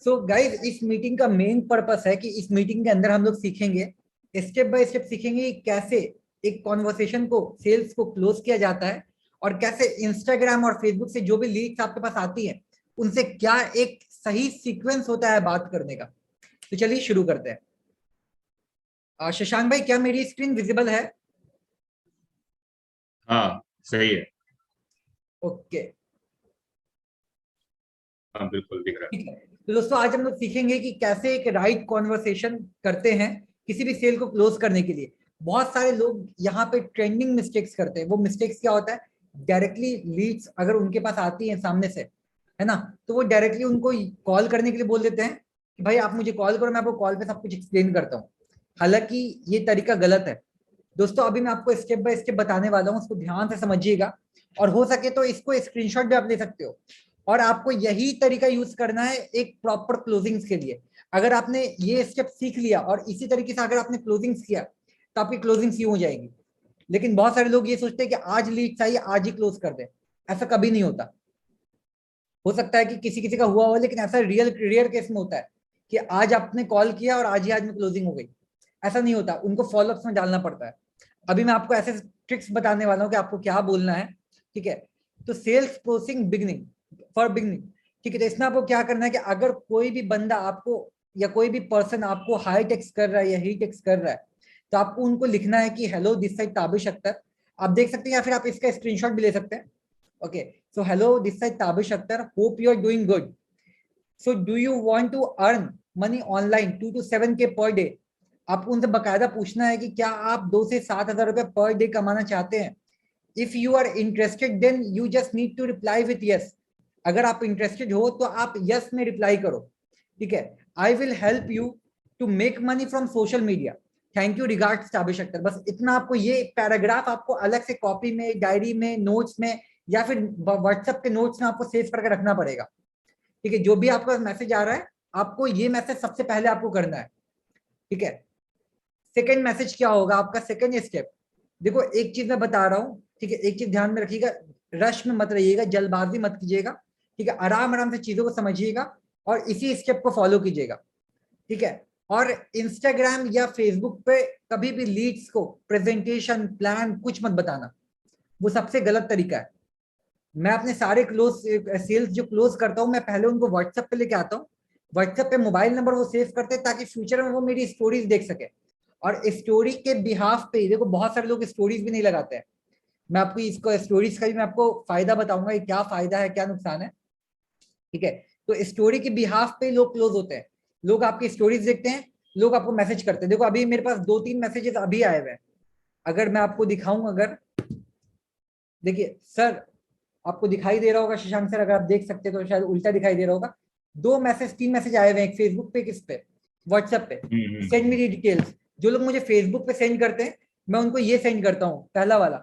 So guys, इस meeting का main purpose है कि इस मीटिंग के अंदर हम लोग सीखेंगे, स्टेप बाय स्टेप सीखेंगे कि कैसे एक कॉन्वर्सेशन को, सेल्स को क्लोज किया जाता है, और कैसे इंस्टाग्राम और फेसबुक से जो भी लीड्स आपके पास आती है उनसे क्या एक सही सीक्वेंस होता है बात करने का। तो चलिए शुरू करते हैं। शशांक भाई, क्या मेरी स्क्रीन विजिबल है? हाँ, सही है। ओके, हाँ, बिल्कुल दिख रहा ठीक है। तो दोस्तों, आज हम लोग सीखेंगे कि कैसे एक राइट कॉन्वर्सेशन करते हैं किसी भी सेल को क्लोज करने के लिए। बहुत सारे लोग यहाँ पे ट्रेंडिंग मिस्टेक्स करते हैं। वो मिस्टेक्स क्या होता है, डायरेक्टली लीड्स अगर उनके पास आती है सामने से, है ना, तो वो डायरेक्टली उनको कॉल करने के लिए बोल देते हैं कि भाई आप मुझे कॉल करो, मैं आपको कॉल पे सब कुछ एक्सप्लेन करता हूँ। हालांकि ये तरीका गलत है। दोस्तों, अभी मैं आपको स्टेप बाय स्टेप बताने वाला हूँ, उसको ध्यान से समझिएगा, और हो सके तो इसको स्क्रीनशॉट भी आप ले सकते हो। और आपको यही तरीका यूज करना है एक प्रॉपर क्लोजिंग्स के लिए। अगर आपने ये स्टेप सीख लिया और इसी तरीके से अगर आपने क्लोजिंग्स किया तो आपकी क्लोजिंग्स यूं हो जाएगी। लेकिन बहुत सारे लोग ये सोचते हैं कि आज लीड चाहिए आज ही क्लोज कर दे। ऐसा कभी नहीं होता। हो सकता है कि किसी किसी का हुआ हो, लेकिन ऐसा रेयर केस में होता है कि आज आपने कॉल किया और आज ही आज में क्लोजिंग हो गई। ऐसा नहीं होता, उनको फॉलोअप्स में डालना पड़ता है। अभी मैं आपको ऐसे ट्रिक्स बताने वाला हूँ कि आपको क्या बोलना है। ठीक है, तो sales closing beginning for beginning. ठीक है, तो इसमें आपको क्या करना है कि अगर कोई भी बंदा आपको या कोई भी पर्सन आपको हाई टेक्स्ट कर रहा है या ही टेक्स्ट कर रहा है, तो आपको उनको लिखना है कि hello this side Tabish Akhtar. आप देख सकते हैं या फिर आप इसका स्क्रीनशॉट भी ले सकते हैं। Okay, so hello, this side Tabish Akhtar. Hope you are doing good. So do you want to earn money online 2 to 7K per day? आपको उनसे बकायदा पूछना है कि क्या आप 2 से 7 हजार रुपए पर डे कमाना चाहते हैं। If you are interested then you just need to reply with yes. अगर आप इंटरेस्टेड हो तो आप यस में रिप्लाई करो। ठीक है, I will help you to make money from social media. Thank you, regards Tabish Akhtar. बस इतना आपको, ये पैराग्राफ आपको अलग से कॉपी में, डायरी में, नोट्स में या फिर व्हाट्सएप के नोट्स में आपको सेव करके रखना पड़ेगा। ठीक है, जो भी आपका मैसेज आ रहा है आपको ये मैसेज सबसे पहले आपको करना है। ठीक है, सेकंड मैसेज क्या होगा आपका, सेकंड स्टेप। देखो, एक चीज मैं बता रहा हूँ, ठीक है, एक चीज ध्यान में रखिएगा, रश में मत रहिएगा, जल्दबाजी मत कीजिएगा। ठीक है, आराम आराम से चीजों को समझिएगा और इसी स्टेप को फॉलो कीजिएगा। ठीक है, और इंस्टाग्राम या फेसबुक पे कभी भी लीड्स को प्रेजेंटेशन प्लान कुछ मत बताना। वो सबसे गलत तरीका है। मैं अपने सारे क्लोज सेल्स जो क्लोज करता हूँ, मैं पहले उनको व्हाट्सएप पे लेके आता हूँ। व्हाट्सएप पे मोबाइल नंबर वो सेव करते हैं ताकि फ्यूचर में वो मेरी स्टोरीज देख सके। और स्टोरी के बिहाफ पे, देखो बहुत सारे लोग स्टोरीज भी नहीं लगाते हैं। मैं आपको इसको स्टोरीज का भी मैं आपको फायदा बताऊंगा कि क्या फायदा है क्या नुकसान है। ठीक है, तो स्टोरी के बिहाफ पे लोग क्लोज होते हैं। लोग आपकी स्टोरीज देखते हैं, लोग आपको मैसेज करते हैं। देखो, अभी मेरे पास 2-3 मैसेजेस अभी आए हुए हैं। अगर मैं आपको दिखाऊं, अगर देखिए सर, आपको दिखाई दे रहा होगा शशांक सर, अगर आप देख सकते तो शायद उल्टा दिखाई दे रहा होगा। 2 मैसेज 3 मैसेज आए हुए हैं, एक फेसबुक पे, किस पे, व्हाट्सएप पे। Send me details. जो लोग मुझे फेसबुक पे सेंड करते हैं, मैं उनको ये सेंड करता हूँ, पहला वाला।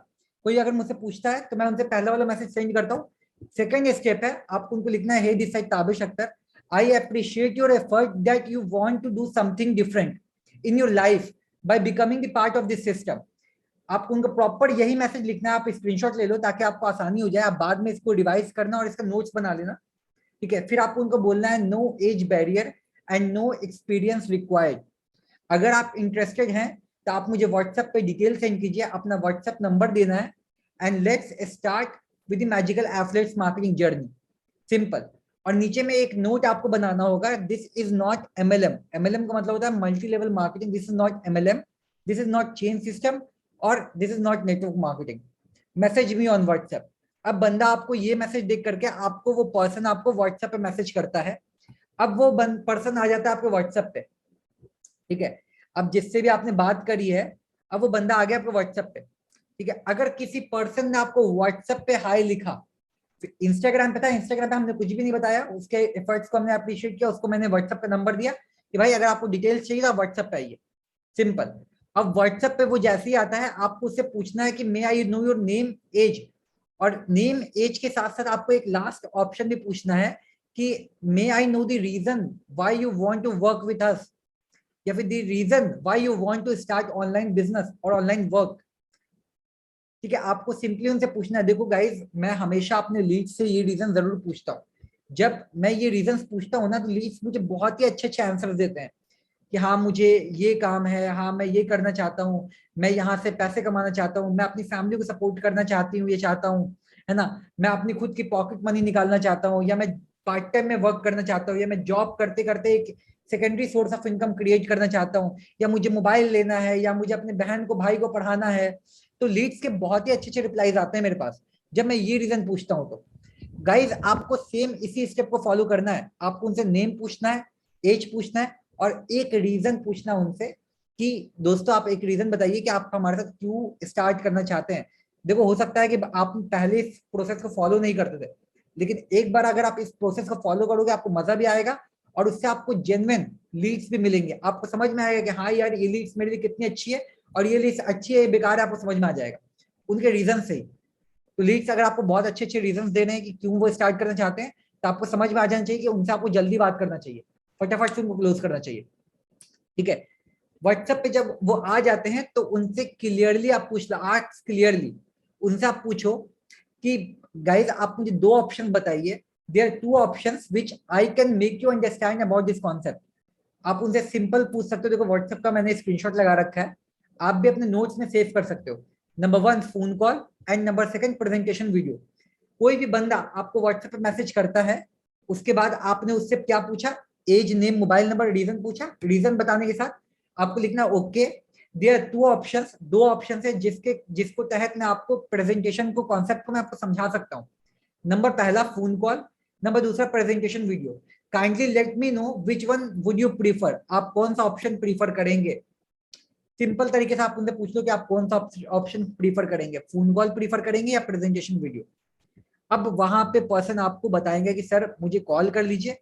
कोई अगर मुझसे पूछता है तो मैं उनसे पहला वाला मैसेज सेंड करता हूँ। सेकंड स्टेप है, आपको उनको लिखना है, hey this side Tabish Akhtar, I appreciate your effort that you want to do something different in your life by becoming the part of this system. आपको उनको प्रॉपर यही मैसेज लिखना है। आप स्क्रीनशॉट ले लो ताकि आपको आसानी हो जाए, आप बाद में इसको रिवाइज करना और इसका नोट्स बना लेना। ठीक है, फिर आपको उनको बोलना है, no age barrier and no experience required. अगर आप इंटरेस्टेड हैं तो आप मुझे व्हाट्सएप पे डिटेल सेंड कीजिए, अपना व्हाट्सएप नंबर देना है, and let's start with the magical affiliates marketing journey. Simple. और नीचे में एक नोट आपको बनाना होगा, this is not MLM. MLM का मतलब होता है multi level marketing. This is not MLM, this is not chain system, और this is not network marketing. Message me on WhatsApp. अब बंदा आपको ये मैसेज देख करके, आपको वो पर्सन आपको व्हाट्सएप पे मैसेज करता है। अब वो पर्सन आ जाता है आपके व्हाट्सएप पे। ठीक है, अब जिससे भी आपने बात करी है, अब वो बंदा आ गया आपके व्हाट्सएप पे। ठीक है, अगर किसी पर्सन ने आपको व्हाट्सएप पे हाई लिखा, इंस्टाग्राम पे था, इंस्टाग्राम पे हमने कुछ भी नहीं बताया, उसके एफर्ट्स को हमने अप्रिशिएट किया, उसको मैंने व्हाट्सएप पे नंबर दिया कि भाई अगर आपको डिटेल्स चाहिए तो व्हाट्सएप पे आइए। सिंपल। अब व्हाट्सएप पे वो जैसे ही आता है, आपको उससे पूछना है कि may I know your name age. और नेम एज के साथ साथ आपको एक लास्ट ऑप्शन भी पूछना है कि may I know the reason why you want to work with us, या फिर the reason why you want to start online business और ऑनलाइन वर्क। ठीक है, आपको सिंपली उनसे पूछना है। देखो गाइज, मैं हमेशा अपने लीड से ये रीजन जरूर पूछता हूँ। जब मैं ये रीजंस पूछता हूँ ना तो लीड्स मुझे बहुत ही अच्छे अच्छे आंसर्स देते हैं कि हाँ मुझे ये काम है, हाँ मैं ये करना चाहता हूँ, मैं यहाँ से पैसे कमाना चाहता हूँ, मैं अपनी फैमिली को सपोर्ट करना चाहती हूँ, ये चाहता हूँ, है ना, मैं अपनी खुद की पॉकेट मनी निकालना चाहता हूँ, या मैं पार्ट टाइम में वर्क करना चाहता हूँ, या मैं जॉब करते करते एक secondary source of income create करना चाहता हूँ, या मुझे मोबाइल लेना है, या मुझे अपने बहन को भाई को पढ़ाना है। तो लीड्स के बहुत ही अच्छे अच्छे रिप्लाईज आते हैं मेरे पास जब मैं ये रीजन पूछता हूँ। तो गाइज आपको सेम इसी स्टेप को फॉलो करना है। आपको उनसे नेम पूछना है, एज पूछना है, और एक रीजन पूछना उनसे कि दोस्तों आप एक रीजन बताइए कि आप हमारे साथ क्यों स्टार्ट करना चाहते हैं। देखो हो सकता है कि आप पहले इस प्रोसेस को फॉलो नहीं करते थे, लेकिन एक बार अगर आप इस प्रोसेस को फॉलो करोगे आपको मजा भी आएगा और उससे आपको जेन्युइन लीड्स भी मिलेंगे। आपको समझ में आएगा कि हाँ यार ये लीड्स मेरे लिए कितनी अच्छी है और ये लीड्स अच्छी है बेकार है, आपको समझ में आ जाएगा उनके रीजन से ही। तो लीड्स अगर आपको बहुत अच्छे अच्छे रीजन देने हैं कि क्यों वो स्टार्ट करना चाहते हैं, तो आपको समझ में आ जाना चाहिए कि उनसे आपको जल्दी बात करना चाहिए, फटाफट से उनको क्लोज करना चाहिए। ठीक है, व्हाट्सएप पे जब वो आ जाते हैं तो उनसे क्लियरली आप पूछ लो, आस्क क्लियरली, उनसे आप पूछो कि गाइज आप मुझे दो ऑप्शन बताइए, there are two options which I can make you understand about this concept. आप उनसे सिंपल पूछ सकते हो। देखो व्हाट्सएप का मैंने स्क्रीनशॉट लगा रखा है, आप भी अपने नोट्स में सेव कर सकते हो। Number 1 phone call and number 2 presentation video. कोई भी बंदा आपको व्हाट्सएप पे मैसेज करता है, उसके बाद आपने उससे क्या पूछा, as name mobile number reason पूछा, रीजन बताने के साथ आपको लिखना okay. There are two options, दो ऑप्शन है जिसको तहत मैं आपको प्रेजेंटेशन को कॉन्सेप्ट को मैं आपको समझा सकता हूँ। नंबर पहला फोन कॉल, नंबर दूसरा presentation video. Kindly let me know which one would you prefer, आप कौन सा ऑप्शन प्रीफर करेंगे। सिंपल तरीके से आप उनसे पूछ लो कि आप कौन सा ऑप्शन प्रीफर करेंगे, फोन कॉल प्रीफर करेंगे या प्रेजेंटेशन वीडियो। अब वहां पे पर्सन आपको बताएंगे कि सर मुझे कॉल कर लीजिए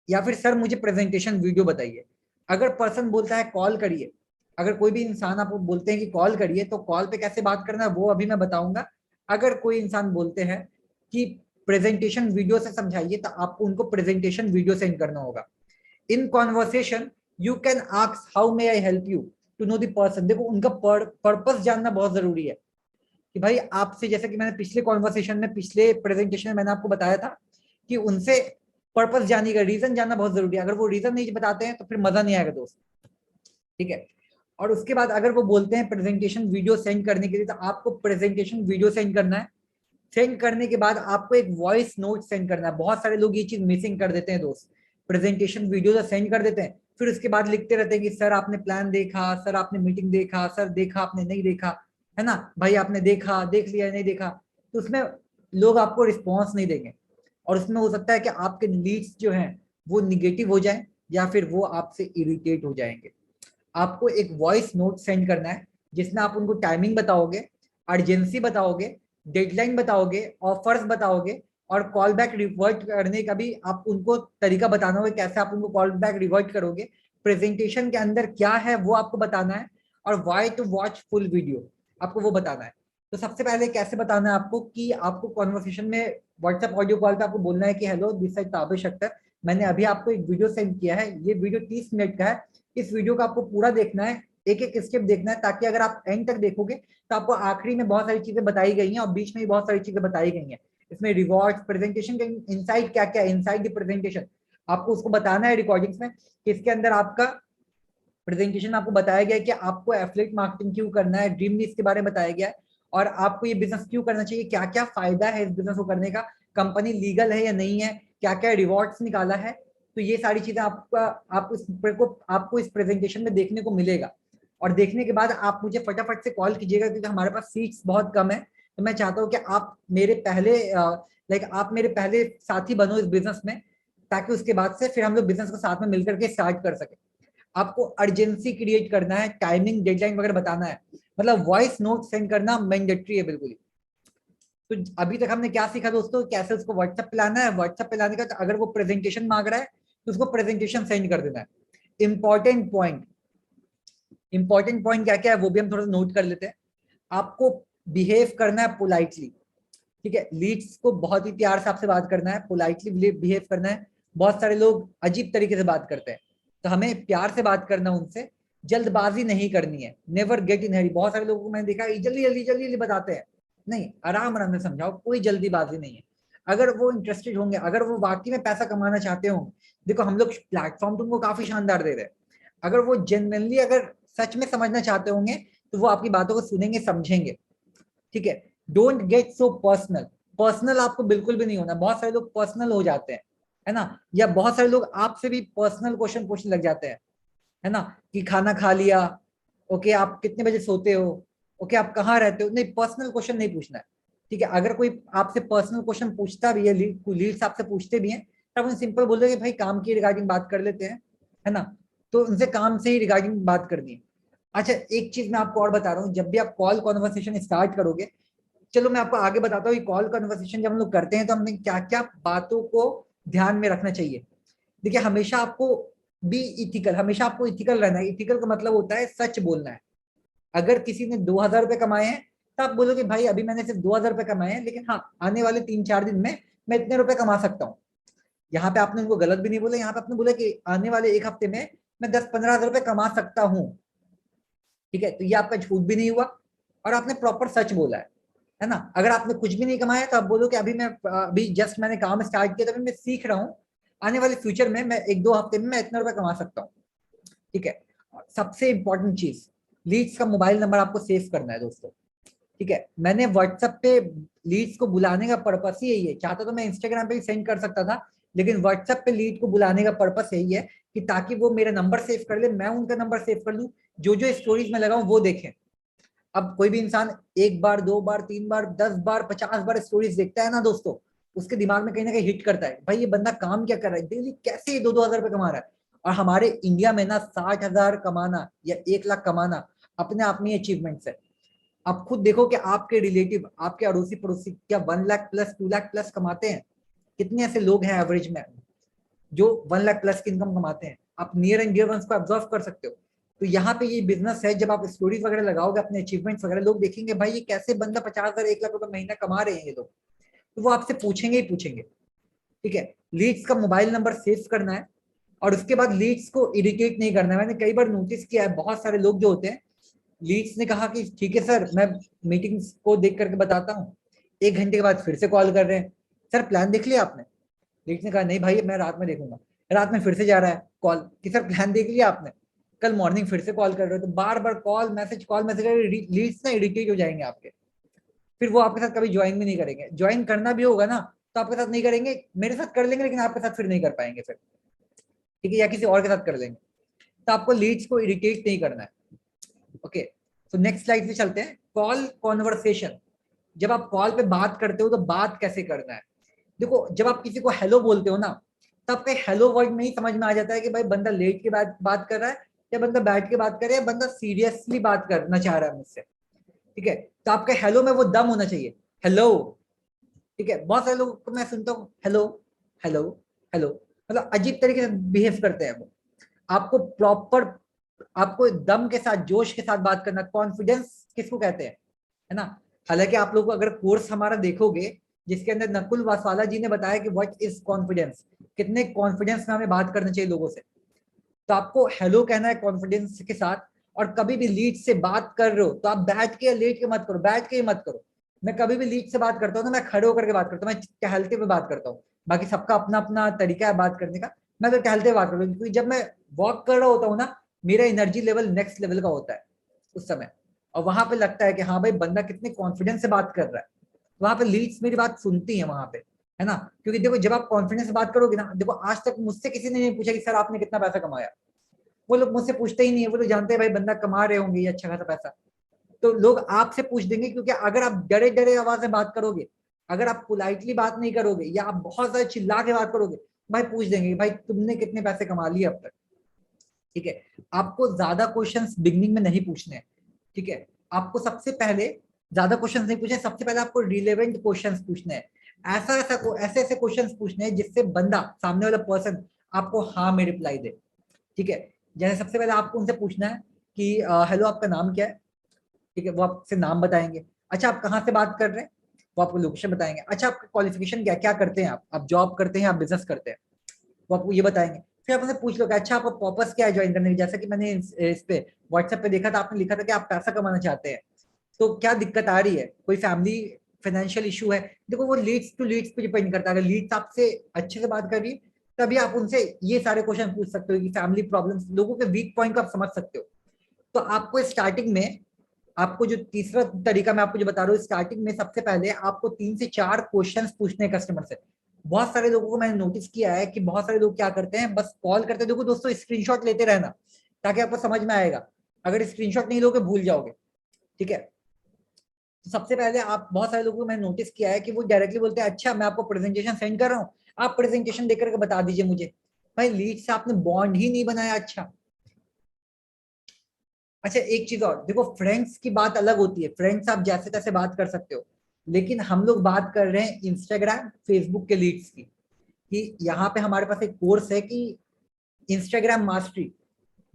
या फिर सर मुझे प्रेजेंटेशन वीडियो बताइए। अगर पर्सन बोलता है कॉल करिए, अगर कोई भी इंसान आपको बोलते हैं कि कॉल करिए, तो कॉल पे कैसे बात करना है वो अभी मैं बताऊंगा। अगर कोई इंसान बोलते हैं कि प्रेजेंटेशन वीडियो से समझाइए, तो आपको उनको प्रेजेंटेशन वीडियो सेंड करना होगा। In conversation you can ask how may I help you to know the person. देखो उनका पर्पस जानना बहुत जरूरी है कि भाई आपसे, जैसे कि मैंने पिछले कॉन्वर्सेशन में, पिछले प्रेजेंटेशन में मैंने आपको बताया था कि उनसे पर्पस जानिएगा, रीजन जानना बहुत जरूरी है। अगर वो रीजन नहीं बताते हैं तो फिर मजा नहीं आएगा दोस्त। ठीक है, और उसके बाद अगर वो बोलते हैं प्रेजेंटेशन वीडियो सेंड करने के लिए, तो आपको प्रेजेंटेशन वीडियो सेंड करना है। सेंड करने के बाद आपको एक वॉइस नोट सेंड करना है। बहुत सारे लोग ये चीज मिसिंग कर देते हैं दोस्त, प्रेजेंटेशन वीडियो तो सेंड कर देते हैं, फिर उसके बाद लिखते रहते हैं कि सर आपने प्लान देखा, सर आपने मीटिंग देखा, सर देखा आपने नहीं देखा, है ना भाई आपने देखा, देख लिया नहीं देखा। तो उसमें लोग आपको रिस्पॉन्स नहीं देंगे और उसमें हो सकता है कि आपके लीड्स जो हैं वो निगेटिव हो जाए या फिर वो आपसे इरिटेट हो जाएंगे। आपको एक वॉइस नोट सेंड करना है जिसमें आप उनको टाइमिंग बताओगे, अर्जेंसी बताओगे, डेडलाइन बताओगे, ऑफर्स बताओगे, और कॉल बैक रिवर्ट करने का भी आप उनको तरीका बताना होगा, कैसे आप उनको कॉल बैक रिवर्ट करोगे। प्रेजेंटेशन के अंदर क्या है वो आपको बताना है, और why to watch full video आपको वो बताना है। तो सबसे पहले कैसे बताना है आपको कि आपको कॉन्वर्सेशन में व्हाट्सएप ऑडियो कॉल पे आपको बोलना है कि hello this side Tabish Akhtar, मैंने अभी आपको एक वीडियो सेंड किया है, ये वीडियो 30 मिनट का है, इस वीडियो को आपको पूरा देखना है, एक एक स्टेप देखना है, ताकि अगर आप एंड तक देखोगे तो आपको आखिरी में बहुत सारी चीजें बताई गई हैं और बीच में भी बहुत सारी चीजें बताई गई हैं। इसमें रिवॉर्ड्स, प्रेजेंटेशन के इनसाइड क्या क्या है, इनसाइड द प्रेजेंटेशन आपको उसको बताना है रिकॉर्डिंग्स में कि इसके अंदर आपका प्रेजेंटेशन आपको बताया गया है कि आपको एफिलिएट मार्केटिंग क्यों करना है, ड्रीम नीश के बारे में बताया गया है, और आपको ये बिजनेस क्यों करना चाहिए, क्या क्या फायदा है इस बिजनेस को करने का, कंपनी लीगल है या नहीं है, क्या क्या रिवॉर्ड्स निकाला है। तो ये सारी चीजें आपको इस प्रेजेंटेशन में देखने को मिलेगा। और देखने के बाद आप मुझे फटाफट से कॉल कीजिएगा क्योंकि हमारे पास सीट्स बहुत कम है। तो मैं चाहता हूँ कि आप मेरे पहले साथी बनो इस बिजनेस में, ताकि उसके बाद से फिर हम लोग बिजनेस को साथ में मिलकर के स्टार्ट कर सके। आपको अर्जेंसी क्रिएट करना है, टाइमिंग डेडलाइन वगैरह बताना है, मतलब वॉइस नोट सेंड करना मैंडेटरी है बिल्कुल। तो अभी तक हमने क्या सीखा दोस्तों, कैसे उसको व्हाट्सएप पे लाना है, व्हाट्सएप पे लाने का अगर वो प्रेजेंटेशन मांग रहा है तो उसको प्रेजेंटेशन सेंड कर देना है। इंपॉर्टेंट पॉइंट क्या क्या है वो भी हम थोड़ा नोट कर लेते हैं। आपको बिहेव करना है पोलाइटली, ठीक है, लीड्स को बहुत ही प्यार से आपसे बात करना है, पोलाइटली बिहेव करना है। बहुत सारे लोग अजीब तरीके से बात करते हैं, तो हमें प्यार से बात करना उनसे, जल्दबाजी नहीं करनी है, नेवर गेट इन हरी। बहुत सारे लोगों को मैंने देखा जल्दी जल्दी बताते हैं, नहीं, आराम आराम से समझाओ, कोई जल्दीबाजी नहीं है। अगर वो इंटरेस्टेड होंगे, अगर वो वाकई में पैसा कमाना चाहते हो, देखो हम लोग प्लेटफॉर्म तो उनको काफी शानदार दे रहे हैं, अगर वो जेन्युइनली अगर सच में समझना चाहते होंगे तो वो आपकी बातों को सुनेंगे, समझेंगे। ठीक है, don't get so personal. Personal आपको बिल्कुल भी नहीं होना। बहुत सारे लोग पर्सनल हो जाते हैं, है ना, या बहुत सारे लोग आपसे भी पर्सनल क्वेश्चन पूछने लग जाते हैं, है ना, कि खाना खा लिया, ओके आप कितने बजे सोते हो, ओके आप कहाँ रहते हो। नहीं, पर्सनल क्वेश्चन नहीं पूछना है। ठीक है, अगर कोई आपसे पर्सनल क्वेश्चन पूछता भी है, लीड्स आपसे पूछते भी हैं, तब उन्हें सिंपल बोल दो कि भाई काम की रिगार्डिंग बात कर लेते हैं, है ना, तो उनसे काम से ही रिगार्डिंग बात करनी है। अच्छा, एक चीज मैं आपको और बता रहा हूँ, जब भी आप कॉल कॉन्वर्सेशन स्टार्ट करोगे, चलो मैं आपको आगे बताता हूँ कि कॉल कन्वर्सेशन जब हम लोग करते हैं तो हमें क्या क्या बातों को ध्यान में रखना चाहिए। देखिए, हमेशा आपको बी इथिकल, हमेशा आपको इथिकल रहना है। इथिकल का मतलब होता है सच बोलना है। अगर किसी ने 2,000 रुपए कमाए हैं तो आप बोलोगे भाई अभी मैंने सिर्फ 2,000 रुपए कमाए हैं, लेकिन हाँ आने वाले 3-4 दिन में मैं इतने रुपए कमा सकता हूँ। यहाँ पे आपने उनको गलत भी नहीं बोला, यहाँ पे आपने बोला कि आने वाले एक हफ्ते में मैं 10-15 हज़ार रुपए कमा सकता हूँ। ठीक है, तो ये आपका झूठ भी नहीं हुआ और आपने प्रॉपर सच बोला है ना। अगर आपने कुछ भी नहीं कमाया तो आप बोलो कि अभी जस्ट मैंने काम स्टार्ट किया, तो अभी मैं सीख रहा हूँ, आने वाले फ्यूचर में मैं 1-2 हफ्ते में मैं इतना रुपए कमा सकता हूँ। ठीक है, सबसे इंपॉर्टेंट चीज, लीड्स का मोबाइल नंबर आपको सेव करना है दोस्तों। ठीक है, मैंने व्हाट्सएप पे लीड्स को बुलाने का पर्पस ही यही है। चाहता तो मैं इंस्टाग्राम पे भी सेंड कर सकता था, लेकिन व्हाट्सएप पे लीड को बुलाने का पर्पस यही है कि ताकि वो मेरा नंबर सेव कर ले, मैं उनका नंबर सेव कर लूं, जो जो स्टोरीज में लगाऊं वो देखें। अब कोई भी इंसान 1 बार 2 बार 3 बार 10 बार 50 बार स्टोरीज देखता है ना दोस्तों, उसके दिमाग में कहीं ना कहीं हिट करता है, भाई ये बंदा काम क्या कर रहा है, डेली कैसे ये 2-2 हज़ार रुपए कमा रहा है। और हमारे इंडिया में ना 60,000 कमाना या 1 लाख कमाना अपने आप में अचीवमेंट्स है। आप खुद देखो कि आपके रिलेटिव, आपके अड़ोसी पड़ोसी क्या 1 लाख प्लस 2 लाख प्लस कमाते हैं। कितने ऐसे लोग हैं एवरेज में जो 1 लाख प्लस की इनकम कमाते हैं। आप नियर एंड डियर वंस को ऑब्जर्व कर सकते हो। तो यहाँ पे ये बिजनेस है, जब आप स्टोरीज वगैरह लगाओगे अपने अचीवमेंट्स वगैरह, लोग देखेंगे भाई ये कैसे बंदा 50,000 1 लाख रुपए महीना कमा रहे हैं ये लोग, तो वो आपसे पूछेंगे ही पूछेंगे। ठीक है, लीड्स का मोबाइल नंबर सेव करना है और उसके बाद लीड्स को इरिटेट नहीं करना है। मैंने कई बार नोटिस किया है, बहुत सारे लोग जो होते हैं, लीड्स ने कहा कि ठीक है सर मैं मीटिंग्स को देख करके बताता हूँ, 1 घंटे के बाद फिर से कॉल कर रहे हैं, सर प्लान देख लिया आपने। लीड्स ने कहा नहीं भाई मैं रात में देखूंगा, रात में फिर से जा रहा है कॉल कि सर प्लान देख लिया आपने, कल मॉर्निंग फिर से कॉल कर रहे हो। तो बार बार कॉल मैसेज लीड्स ना इरिटेट हो जाएंगे आपके, फिर वो आपके साथ कभी ज्वाइन भी नहीं करेंगे। ज्वाइन करना भी होगा ना तो आपके साथ नहीं करेंगे, मेरे साथ कर लेंगे लेकिन आपके साथ फिर नहीं कर पाएंगे फिर। ठीक है, या किसी और के साथ कर लेंगे। तो आपको लीड्स को इरिटेट नहीं करना है। ओके, तो नेक्स्ट स्लाइड पे चलते हैं। कॉल कॉन्वर्सेशन, जब आप कॉल पे बात करते हो तो बात कैसे करना है। देखो, जब आप किसी को हेलो बोलते हो ना, तब आपके हेलो वर्ड में ही समझ में आ जाता है कि भाई बंदा लेट के बाद बात कर रहा है या बंदा बैठ के बात कर रहा है या बंदा सीरियसली बात करना चाह रहा है मुझसे। ठीक है, तो आपके हेलो में वो दम होना चाहिए, हेलो। ठीक है, बहुत सारे लोगों को मैं सुनता हूँ हेलो हेलो हेलो, मतलब अजीब तरीके से बिहेव करते हैं वो। आपको प्रॉपर, आपको दम के साथ जोश के साथ बात करना, कॉन्फिडेंस किसको कहते हैं, है ना। हालांकि आप लोग अगर कोर्स हमारा देखोगे जिसके अंदर नकुल वासवाला जी ने बताया कि व्हाट इज कॉन्फिडेंस, कितने कॉन्फिडेंस में हमें बात करनी चाहिए लोगों से, तो आपको हेलो कहना है कॉन्फिडेंस के साथ। और कभी भी लीड से बात कर रहे हो तो आप बैठ के या लेट के मत करो, बैठ के ही मत करो। मैं कभी भी लीड से बात करता हूँ तो मैं खड़े होकर के बात करता हूँ, मैं टहलते हुए बात करता हूँ। बाकी सबका अपना अपना तरीका है बात करने का, मैं तो टहलते हुए बात करता हूँ, क्योंकि जब मैं वॉक कर रहा होता हूँ ना, मेरा एनर्जी लेवल नेक्स्ट लेवल का होता है उस समय। और वहां पे लगता है कि हाँ भाई बंदा कितने कॉन्फिडेंस से बात कर रहा है, वहां पे लीड्स मेरी बात सुनती है वहां पे, है ना। क्योंकि देखो जब आप कॉन्फिडेंस से बात करोगे ना, देखो आज तक मुझसे किसी ने नहीं पूछा कि सर आपने कितना पैसा कमाया, वो लोग मुझसे पूछते ही नहीं है। वो लोग जानते हैं भाई बंदा कमा रहे होंगे ये अच्छा खासा पैसा, तो लोग आपसे पूछ देंगे। क्योंकि अगर आप डरे डरे आवाज में बात करोगे, अगर आप पोलाइटली बात नहीं करोगे या आप बहुत ज्यादा चिल्ला के बात करोगे, भाई पूछ देंगे भाई तुमने कितने पैसे कमा लिए अब तक। ठीक है, आपको ज्यादा क्वेश्चंस बिगनिंग में नहीं पूछने हैं। ठीक है, आपको सबसे पहले ज्यादा क्वेश्चंस नहीं पूछने, सबसे पहले आपको रिलेवेंट क्वेश्चंस पूछने हैं। ऐसे ऐसे क्वेश्चंस पूछने हैं जिससे बंदा, सामने वाला पर्सन आपको हाँ में रिप्लाई दे। ठीक है, जैसे सबसे पहले आपको उनसे पूछना है कि हेलो आपका नाम क्या है। ठीक है, वो आपसे नाम बताएंगे। अच्छा आप कहाँ से बात कर रहे हैं, वो आपको लोकेशन बताएंगे। अच्छा आपका क्वालिफिकेशन क्या क्या करते हैं, आप जॉब करते हैं आप बिजनेस करते हैं, वो आपको ये बताएंगे। फिर आप उनसे पूछ लो कि अच्छा आपका पर्पस क्या है ज्वाइन करने की। जैसा कि मैंने इस पे व्हाट्सएप पे देखा था, आपने लिखा था कि आप पैसा कमाना चाहते हैं, तो क्या दिक्कत आ रही है, कोई फैमिली फाइनेंशियल इशू है, देखो वो लीड्स टू लीड्स पे डिपेंड करता है। अगर लीड्स आपसे अच्छे से बात कर रही है तभी आप उनसे ये सारे क्वेश्चन पूछ सकते हो कि फैमिली प्रॉब्लम्स, लोगों के वीक पॉइंट को आप समझ सकते हो। तो आपको स्टार्टिंग में, आपको जो तीसरा तरीका मैं आपको जो बता रहा हूँ, स्टार्टिंग में सबसे पहले आपको 3 से 4 क्वेश्चंस पूछने हैं कस्टमर से। बहुत सारे लोगों को मैंने नोटिस किया है कि बहुत सारे लोग क्या करते हैं, बस कॉल करते हैं। देखो दोस्तों, स्क्रीनशॉट लेते रहना ताकि आपको समझ में आएगा। अगर स्क्रीनशॉट नहीं लोगे भूल जाओगे, ठीक है। तो सबसे पहले आप, बहुत सारे लोगों को मैंने नोटिस किया है कि वो डायरेक्टली बोलते हैं अच्छा मैं आपको प्रेजेंटेशन सेंड कर रहा हूँ, आप प्रेजेंटेशन देकर के बता दीजिए मुझे। भाई लीड से आपने बॉन्ड ही नहीं बनाया। अच्छा एक चीज और देखो, फ्रेंड्स की बात अलग होती है, फ्रेंड्स आप जैसे तैसे बात कर सकते हो, लेकिन हम लोग बात कर रहे हैं इंस्टाग्राम फेसबुक के लीड्स की। कि यहाँ पे हमारे पास एक कोर्स है कि इंस्टाग्राम मास्टरी,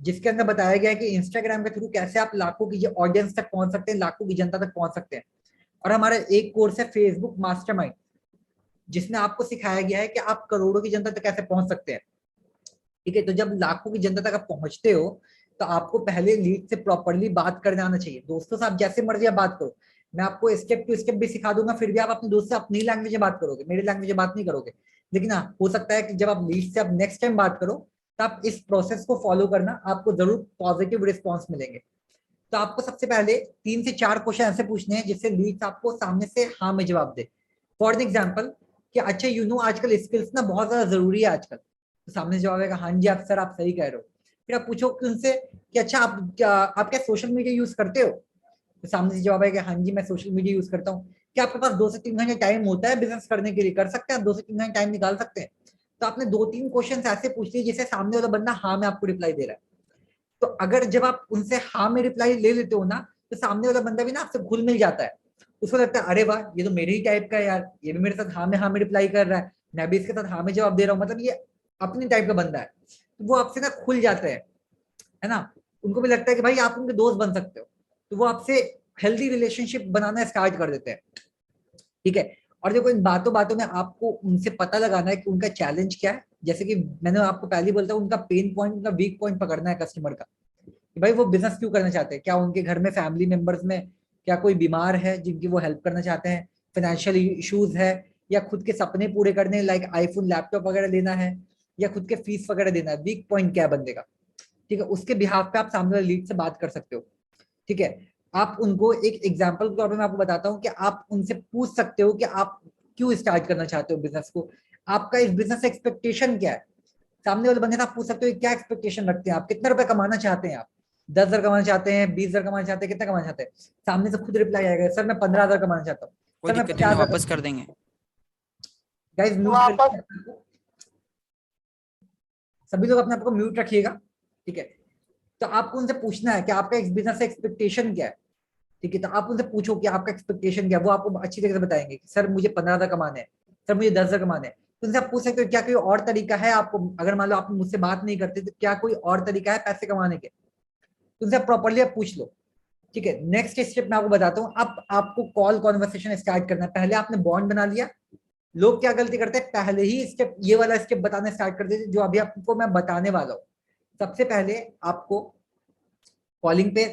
जिसके अंदर बताया गया है कि इंस्टाग्राम के थ्रू कैसे आप लाखों की ऑडियंस तक पहुंच सकते हैं, लाखों की जनता तक पहुंच सकते हैं। और हमारा एक कोर्स है फेसबुक मास्टरमाइंड, जिसमें आपको सिखाया गया है कि आप करोड़ों की जनता तक कैसे पहुंच सकते हैं। ठीक है, तो जब लाखों की जनता तक आप पहुंचते हो तो आपको पहले लीड से प्रॉपरली बात करने आना चाहिए। दोस्तों से आप जैसे मर्जी आप बात करो, मैं आपको स्टेप टू स्टेप भी सिखा दूंगा, फिर भी आप अपने दोस्त से अपनी लैंग्वेज में बात करोगे, मेरी लैंग्वेज में बात नहीं करोगे। लेकिन हाँ, हो सकता है कि जब आप लीड से आप नेक्स्ट टाइम बात करो तो आप इस प्रोसेस को फॉलो करना, आपको जरूर पॉजिटिव रिस्पॉन्स मिलेंगे। तो आपको सबसे पहले 3 से 4 क्वेश्चन ऐसे पूछने हैं जिससे लीड्स आपको सामने से हाँ में जवाब दे। फॉर एग्जाम्पल कि अच्छा आजकल स्किल्स ना बहुत ज्यादा जरूरी है आजकल। तो सामने से जवाब आएगा हाँ जी आप सर आप सही कह रहे हो। फिर आप पूछो कि उनसे कि अच्छा आप क्या सोशल मीडिया यूज करते हो। तो सामने से जवाब आएगा हाँ जी मैं सोशल मीडिया यूज करता हूँ। क्या आपके पास 2 से 3 घंटे टाइम होता है बिजनेस करने के लिए, कर सकते हैं आप 2 से 3 घंटे टाइम निकाल सकते हैं। तो आपने 2-3 क्वेश्चन ऐसे पूछ लिए जिससे सामने वाला बंदा हाँ में आपको रिप्लाई दे रहा है। तो अगर जब आप उनसे हाँ में रिप्लाई ले लेते हो ना, तो सामने वाला बंदा भी ना आपसे घुल मिल जाता है। उसको लगता है अरे वाह ये तो मेरे ही टाइप का है यार, ये भी मेरे साथ हाँ में रिप्लाई कर रहा है, मैं भी इसके साथ हाँ में जवाब दे रहा हूँ, मतलब ये अपनी टाइप का बंदा है। तो वो आपसे ना खुल जाते हैं, है ना। उनको भी लगता है कि भाई आप उनके दोस्त बन सकते हो, तो वो आपसे हेल्दी रिलेशनशिप बनाना स्टार्ट कर देते हैं। ठीक है। और देखो इन बातों बातों में आपको उनसे पता लगाना है कि उनका चैलेंज क्या है। जैसे कि मैंने आपको पहले बोलता हूँ, उनका पेन पॉइंट, उनका वीक पॉइंट पकड़ना है कस्टमर का, कि भाई वो बिजनेस क्यों करना चाहते हैं। क्या उनके घर में फैमिली मेंबर्स में क्या कोई बीमार है जिनकी वो हेल्प करना चाहते हैं, फाइनेंशियल इश्यूज है, या खुद के सपने पूरे करने लाइक आईफोन लैपटॉप वगैरह लेना है, या खुद के फीस वगैरह देना है। वीक पॉइंट क्या है बंदे का, ठीक है, उसके बिहाफ पे आप सामने वाले लीड से बात कर सकते हो। ठीक है। आप उनको एक एग्जाम्पल के तौर पर मैं आपको बताता हूँ कि आप उनसे पूछ सकते हो कि आप क्यों स्टार्ट करना चाहते हो बिजनेस को, आपका इस बिजनेस से एक्सपेक्टेशन क्या है। सामने वाले बंदे से आप पूछ सकते हो क्या एक्सपेक्टेशन रखते हैं आप, कितना रुपए कमाना चाहते हैं आप, 10,000 कमाना चाहते हैं, 20,000 कमाना चाहते हैं, कितना कमाना चाहते हैं। सामने से खुद रिप्लाई आएगा सर मैं 15,000 कमाना चाहता हूँ, कोई सर मैं दिक्कत नहीं, 50,000 वापस कर कमाना। देंगे। गाइस म्यूट, सभी लोग अपने आप को म्यूट रखिएगा। ठीक है। तो आपको उनसे पूछना है कि आपका इस बिजनेस से एक्सपेक्टेशन क्या है। ठीक है, तो आप उनसे पूछो कि आपका एक्सपेक्टेशन क्या है, वो आपको अच्छी तरह से बताएंगे कि सर मुझे 15,000 कमाने हैं, सर मुझे 10,000 कमाने हैं। तो उनसे आप पूछ सकते हो क्या कोई और तरीका है आपको, अगर मान लो आप मुझसे बात नहीं करते तो क्या कोई और तरीका है पैसे कमाने के। तो उनसे प्रॉपरली आप पूछ लो। ठीक है। नेक्स्ट स्टेप मैं आपको बताता हूँ, अब आपको कॉल कॉन्वर्सेशन स्टार्ट करना है। पहले आपने बॉन्ड बना लिया। लोग क्या गलती करते हैं, पहले ही स्टेप ये वाला स्टेप बताना स्टार्ट कर देते जो अभी आपको मैं बताने वाला हूँ। सबसे पहले आपको कॉलिंग पे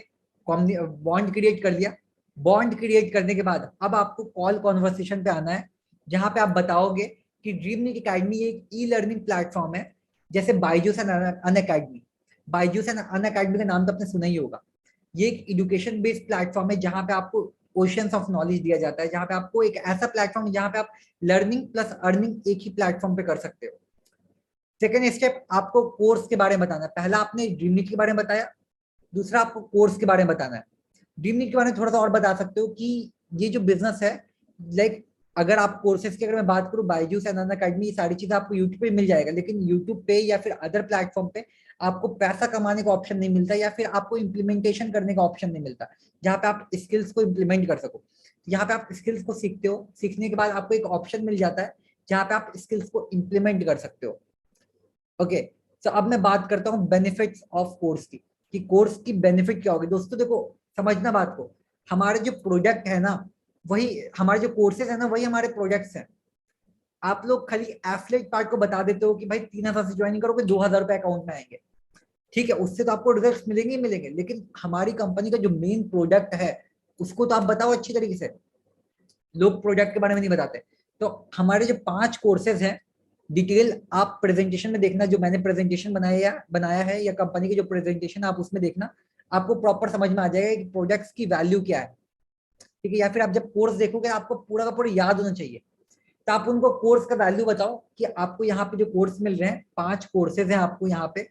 बॉन्ड क्रिएट कर लिया। बॉन्ड क्रिएट करने के बाद अब आपको कॉल कॉन्वर्सेशन पे आना है, जहां पे आप बताओगे कि ड्रीमनिक एकेडमी एक ई लर्निंग प्लेटफॉर्म है, जैसे Byju's and Unacademy. Byju's and Unacademy का नाम तो आपने सुना ही होगा। ये एक एजुकेशन बेस्ड प्लेटफॉर्म है जहां पे आपको ओशंस ऑफ नॉलेज दिया जाता है, जहां पे आपको एक ऐसा प्लेटफॉर्म है जहां पे आप लर्निंग प्लस अर्निंग एक ही प्लेटफॉर्म पे कर सकते हो। सेकेंड स्टेप आपको कोर्स के बारे में बताना है। पहला आपने ड्रीमनिक के बारे में बताया, दूसरा आपको कोर्स के बारे में बताना है। ड्रीमनिक के बारे में थोड़ा सा और बता सकते हो कि ये जो बिजनेस है, लाइक अगर आप कोर्सेज की अगर मैं बात करूं, बायजूस एंड अनअकैडमी, ये सारी चीजें आपको यूट्यूब पे मिल जाएगा, लेकिन यूट्यूब पे या फिर अदर प्लेटफॉर्म पे आपको पैसा कमाने का ऑप्शन नहीं मिलता, या फिर आपको इम्प्लीमेंटेशन करने का ऑप्शन नहीं मिलता जहाँ पे आप स्किल्स को इम्प्लीमेंट कर सको। यहाँ पे आप स्किल्स को सीखते हो, सीखने के बाद आपको एक ऑप्शन मिल जाता है जहाँ पे आप स्किल्स को इम्प्लीमेंट कर सकते हो। ओके। तो अब मैं बात करता हूँ बेनिफिट्स ऑफ कोर्स की, कि कोर्स की बेनिफिट क्या होगी। दोस्तों देखो, समझना बात को, हमारे जो प्रोडक्ट है ना, वही हमारे जो कोर्सेज है ना, वही हमारे प्रोडक्ट्स हैं। आप लोग खाली एफलेट पार्ट को बता देते हो कि भाई 3,000 से ज्वाइन करोगे 2,000 रुपए अकाउंट में आएंगे। ठीक है, उससे तो आपको रिजल्ट मिलेंगे ही मिलेंगे, लेकिन हमारी कंपनी का जो मेन प्रोडक्ट है उसको तो आप बताओ अच्छी तरीके से। लोग प्रोडक्ट के बारे में नहीं बताते। तो हमारे जो 5 कोर्सेज हैं, डिटेल आप प्रेजेंटेशन में देखना, जो मैंने प्रेजेंटेशन बनाया है या कंपनी की जो प्रेजेंटेशन आप उसमें देखना, आपको प्रॉपर समझ में आ जाएगा कि प्रोडक्ट्स की वैल्यू क्या है, ठीक है। या फिर आप जब कोर्स देखोगे आपको पूरा का पूरा याद होना चाहिए, तो आप उनको कोर्स का वैल्यू बताओ कि आपको यहाँ पे जो कोर्स मिल रहे हैं, 5 कोर्सेज हैं आपको यहाँ पे।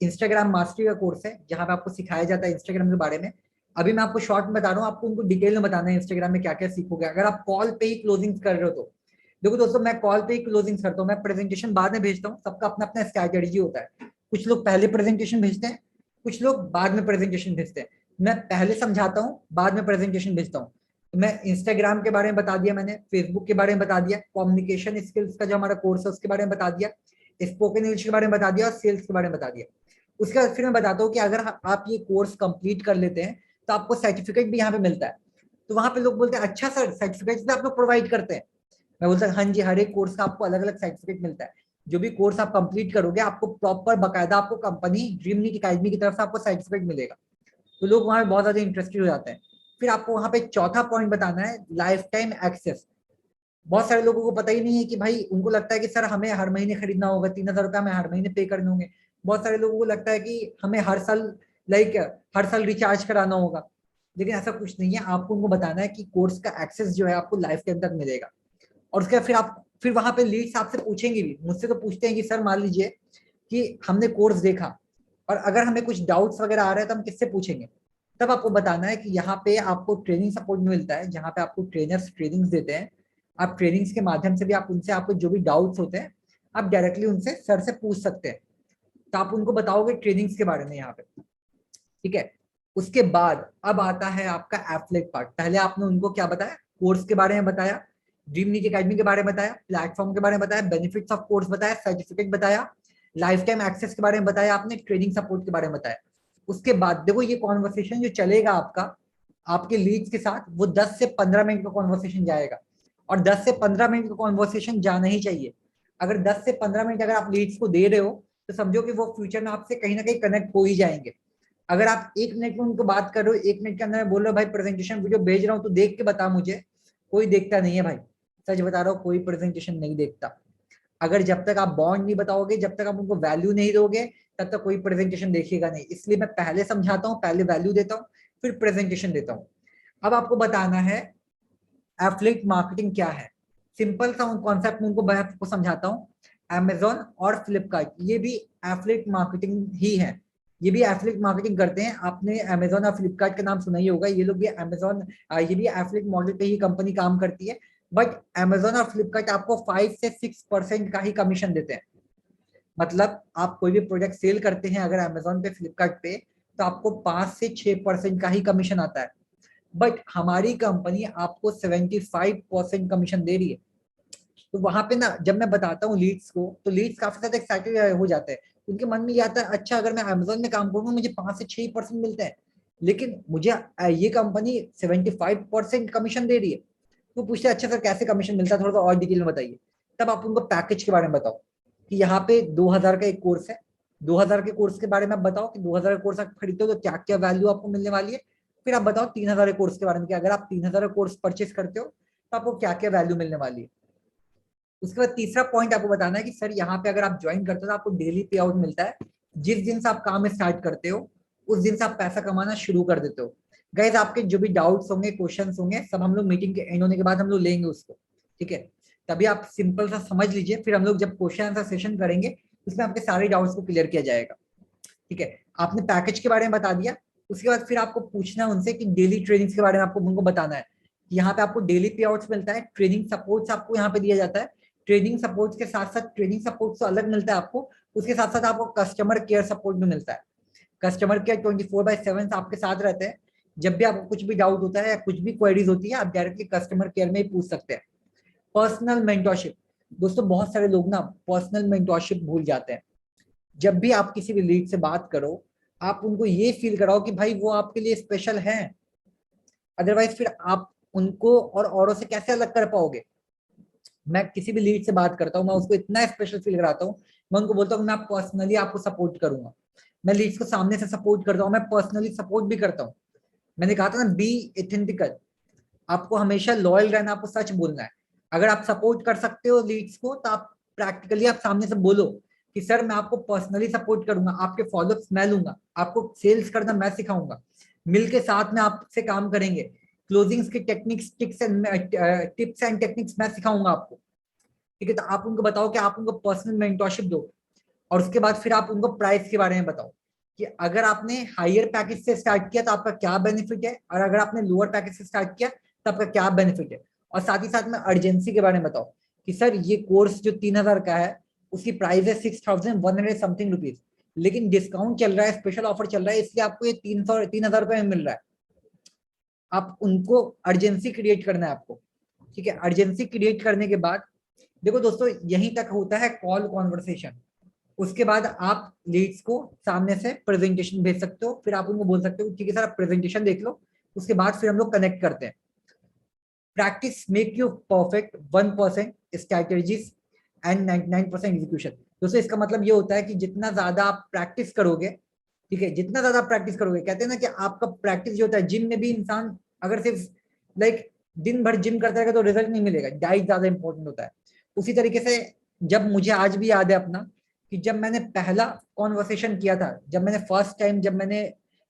इंस्टाग्राम मास्टरी का कोर्स है जहाँ पे आपको सिखाया जाता है इंस्टाग्राम के बारे में। अभी मैं आपको शॉर्ट में बता रहा हूँ, आपको उनको डिटेल में बताना है इंस्टाग्राम में क्या क्या सीखोगे अगर आप कॉल पे ही क्लोजिंग कर रहे हो तो। देखो दोस्तों, मैं कॉल पे ही क्लोजिंग करता हूँ, मैं प्रेजेंटेशन बाद में भेजता हूँ, सबका अपना अपना स्ट्रैटेजी होता है। कुछ लोग पहले प्रेजेंटेशन भेजते हैं, कुछ लोग बाद में प्रेजेंटेशन भेजते हैं। मैं पहले समझाता हूँ, बाद में प्रेजेंटेशन भेजता हूँ। तो मैं इंस्टाग्राम के बारे में बता दिया, मैंने फेसबुक के बारे में बता दिया, कम्युनिकेशन स्किल्स का जो हमारा कोर्स है उसके बारे में बता दिया, स्पोकन इंग्लिश के बारे में बता दिया और सेल्स के बारे में बता दिया। उसके बाद फिर मैं बताता हूँ कि अगर आप ये कोर्स कंप्लीट कर लेते हैं तो आपको सर्टिफिकेट भी यहाँ पे मिलता है। तो वहां पे लोग बोलते हैं अच्छा सर, सर्टिफिकेट भी आप लोग प्रोवाइड करते हैं? मैं बोलता हूँ हाँ जी, हर एक कोर्स का आपको अलग अलग सर्टिफिकेट मिलता है। जो भी कोर्स आप कंप्लीट करोगे आपको प्रॉपर बकायदा आपको कंपनी ड्रीम नीट अकेडमी की तरफ से आपको सर्टिफिकेट मिलेगा। तो लोग वहां बहुत ज्यादा इंटरेस्टेड हो जाते हैं। फिर आपको वहां पे चौथा पॉइंट बताना है, लाइफ टाइम एक्सेस। बहुत सारे लोगों को पता ही नहीं है कि भाई, उनको लगता है कि सर हमें हर महीने खरीदना होगा, 3,000 रुपये हमें हर महीने पे करने होंगे। बहुत सारे लोगों को लगता है कि हमें हर साल लाइक हर साल रिचार्ज कराना होगा, लेकिन ऐसा कुछ नहीं है। आपको उनको बताना है कि कोर्स का एक्सेस जो है आपको लाइफ टाइम तक मिलेगा। और उसके बाद फिर वहां पे लीड्स आपसे पूछेंगे भी, मुझसे तो पूछते हैं कि सर मान लीजिए कि हमने कोर्स देखा और अगर हमें कुछ डाउट्स वगैरह आ रहे हैं तो हम किससे पूछेंगे? तब आपको बताना है कि यहाँ पे आपको ट्रेनिंग सपोर्ट मिलता है, जहाँ पे आपको ट्रेनर्स ट्रेनिंग्स देते हैं। आप ट्रेनिंग्स के माध्यम से भी आप उनसे आपको जो भी डाउट्स होते हैं आप डायरेक्टली उनसे सर से पूछ सकते हैं। तो आप उनको बताओगे ट्रेनिंग्स के बारे में यहाँ पे, ठीक है। उसके बाद अब आता है आपका एफलेट पार्ट। पहले आपने उनको क्या बताया? कोर्स के बारे में बताया, ड्रीम नीट अकेडमी के बारे में बताया, प्लेटफॉर्म के बारे में बताया, बेनिफिट्स ऑफ कोर्स बताया, सर्टिफिकेट बताया, लाइफ टाइम एक्सेस के बारे में बताया, आपने ट्रेनिंग सपोर्ट के बारे में बताया। उसके बाद देखो ये कॉन्वर्सेशन जो चलेगा आपका आपके लीड्स के साथ, वो 10 से 15 मिनट का कॉन्वर्सेशन जाएगा। और 10 से 15 मिनट का कॉन्वर्सेशन जाना ही चाहिए। अगर 10 से 15 मिनट अगर आप लीड्स को दे रहे हो तो समझो कि वो फ्यूचर में आपसे कहीं ना कहीं कनेक्ट हो ही जाएंगे। अगर आप 1 मिनट में उनको बात कर रहे हो, 1 मिनट के अंदर में बोल रहे हो भाई प्रेजेंटेशन वीडियो भेज रहा हूँ तो देख के बता मुझे, कोई देखता नहीं है भाई। सच बता रहा हूँ, कोई प्रेजेंटेशन नहीं देखता। अगर जब तक आप बॉन्ड नहीं बताओगे, जब तक आप उनको वैल्यू नहीं दोगे, तब तक कोई प्रेजेंटेशन देखेगा नहीं। इसलिए मैं पहले समझाता हूँ, पहले वैल्यू देता हूँ, फिर प्रेजेंटेशन देता हूँ। अब आपको बताना है एफिलिएट मार्केटिंग क्या है। सिंपल सा कॉन्सेप्ट में उनको मैं आपको समझाता हूँ। Amazon और फ्लिपकार्ट ये भी एफिलिएट मार्केटिंग ही है, ये भी एफिलिएट मार्केटिंग करते हैं। आपने Amazon और फ्लिपकार्ट का नाम सुना ही होगा, ये लोग भी Amazon ये भी एफिलिएट मॉडल पे ही कंपनी काम करती है। बट Amazon और फ्लिपकार्ट आपको 5 से 6% का ही कमीशन देते हैं। मतलब आप कोई भी प्रोडक्ट सेल करते हैं अगर Amazon पे फ्लिपकार्ट पे, तो आपको 5 से 6% का ही कमीशन आता है। बट हमारी कंपनी आपको 75% कमीशन दे रही है। तो वहां पे ना जब मैं बताता हूँ लीड्स को, तो लीड्स काफी ज्यादा एक्साइटेड हो जाते हैं। उनके मन में ये आता है अच्छा अगर मैं अमेजोन में काम करूंगा मुझे 5 से 6% मिलते हैं, लेकिन मुझे ये कंपनी 75% कमीशन दे रही है। तो पूछते हैं अच्छा सर कैसे कमीशन मिलता है, थोड़ा सा और डिटेल में बताइए। तब आप उनको पैकेज के बारे में बताओ कि यहाँ पे 2,000 का एक कोर्स है, 2,000 के कोर्स के बारे में आप बताओ कि 2,000 का कोर्स आप खरीदते हो तो क्या क्या वैल्यू आपको मिलने वाली है। फिर आप बताओ 3,000 के कोर्स के बारे में कि अगर आप 3,000 का कोर्स परचेस करते हो तो आपको क्या क्या वैल्यू मिलने वाली है। उसके बाद तीसरा पॉइंट आपको बताना है कि सर यहाँ पे अगर आप ज्वाइन करते हो तो आपको डेली पे आउट मिलता है। जिस दिन से आप काम स्टार्ट करते हो उस दिन से आप पैसा कमाना शुरू कर देते हो। गाइस आपके जो भी डाउट्स होंगे, क्वेश्चंस होंगे, सब हम लोग मीटिंग के एंड होने के बाद हम लोग लेंगे उसको, ठीक है। तभी आप सिंपल सा समझ लीजिए, फिर हम लोग जब क्वेश्चन आंसर सेशन करेंगे उसमें आपके सारे डाउट्स को क्लियर किया जाएगा, ठीक है। आपने पैकेज के बारे में बता दिया। उसके बाद फिर आपको पूछना है उनसे कि डेली ट्रेनिंग्स के बारे में आपको उनको बताना है। यहाँ पे आपको डेली पे आउट्स मिलता है, ट्रेनिंग सपोर्ट्स आपको यहाँ पे दिया जाता है। ट्रेनिंग सपोर्ट के साथ साथ ट्रेनिंग सपोर्ट तो अलग मिलता है आपको, उसके साथ साथ आपको कस्टमर केयर सपोर्ट भी मिलता है। कस्टमर केयर 24/7 आपके साथ रहते हैं। जब भी आपको कुछ भी डाउट होता है या कुछ भी क्वेरीज होती है आप डायरेक्टली कस्टमर केयर में ही पूछ सकते हैं। पर्सनल मेंटरशिप, दोस्तों बहुत सारे लोग ना पर्सनल मेंटरशिप भूल जाते हैं। जब भी आप किसी भी लीड से बात करो आप उनको ये फील कराओ कि भाई वो आपके लिए स्पेशल है। अदरवाइज फिर आप उनको और औरों से कैसे अलग कर पाओगे। मैं किसी भी लीड से बात करता हूँ मैं उसको इतना स्पेशल फील कराता हूँ, मैं उनको बोलता हूँ मैं पर्सनली आपको सपोर्ट करूंगा। मैं लीड्स को सामने से सपोर्ट करता हूँ, मैं पर्सनली सपोर्ट भी करता हूँ। मैंने कहा था ना बी एथेंटिकल, आपको हमेशा लॉयल रहना, आपको सच बोलना है। अगर आप सपोर्ट कर सकते हो लीड्स को तो आप प्रैक्टिकली आप सामने से बोलो कि सर मैं आपको पर्सनली सपोर्ट करूंगा, आपके फॉलोअप्स मैं लूंगा, आपको सेल्स करना मैं सिखाऊंगा, मिलके साथ में आपसे काम करेंगे, क्लोजिंग्स की टेक्निक्स टिप्स एंड टेक्निक्स मैं सिखाऊंगा आपको। ठीक है, तो आप उनको बताओ कि आप उनको पर्सनल मेंटरशिप दो, और उसके बाद फिर आप उनको प्राइस के बारे में बताओ कि अगर आपने हायर पैकेज से स्टार्ट किया तो आपका क्या बेनिफिट है, और अगर आपने लोअर पैकेज से स्टार्ट किया तो आपका क्या बेनिफिट है। और साथ ही साथ में अर्जेंसी के बारे में बताओ कि सर ये कोर्स जो 3000 का है उसकी प्राइस है 6100 समथिंग रुपीज, लेकिन डिस्काउंट चल रहा है, स्पेशल ऑफर चल रहा है, इसलिए आपको ये 3000 रुपए में मिल रहा है। आप उनको अर्जेंसी क्रिएट करना है आपको। ठीक है, अर्जेंसी क्रिएट करने के बाद देखो दोस्तों यहीं तक होता है कॉल कॉन्वर्सेशन। उसके बाद आप लीड्स को सामने से प्रेजेंटेशन भेज सकते हो, फिर आप उनको बोल सकते हो ठीक है सर आप प्रेजेंटेशन देख लो, उसके बाद फिर हम लोग कनेक्ट करते हैं। Practice make you perfect, 1% strategies and 99% execution. दोस्तों इसका मतलब ये होता है कि जितना ज्यादा आप प्रैक्टिस करोगे, ठीक है, जितना ज्यादा आप प्रैक्टिस करोगे, कहते हैं ना कि आपका प्रैक्टिस जो होता है, जिम में भी इंसान अगर सिर्फ लाइक दिन भर जिम करता रहेगा तो रिजल्ट नहीं मिलेगा, डाइट ज्यादा इंपॉर्टेंट होता है। उसी तरीके से जब मुझे आज भी याद है अपना कि जब मैंने पहला कॉन्वर्सेशन किया था, जब मैंने फर्स्ट टाइम जब मैंने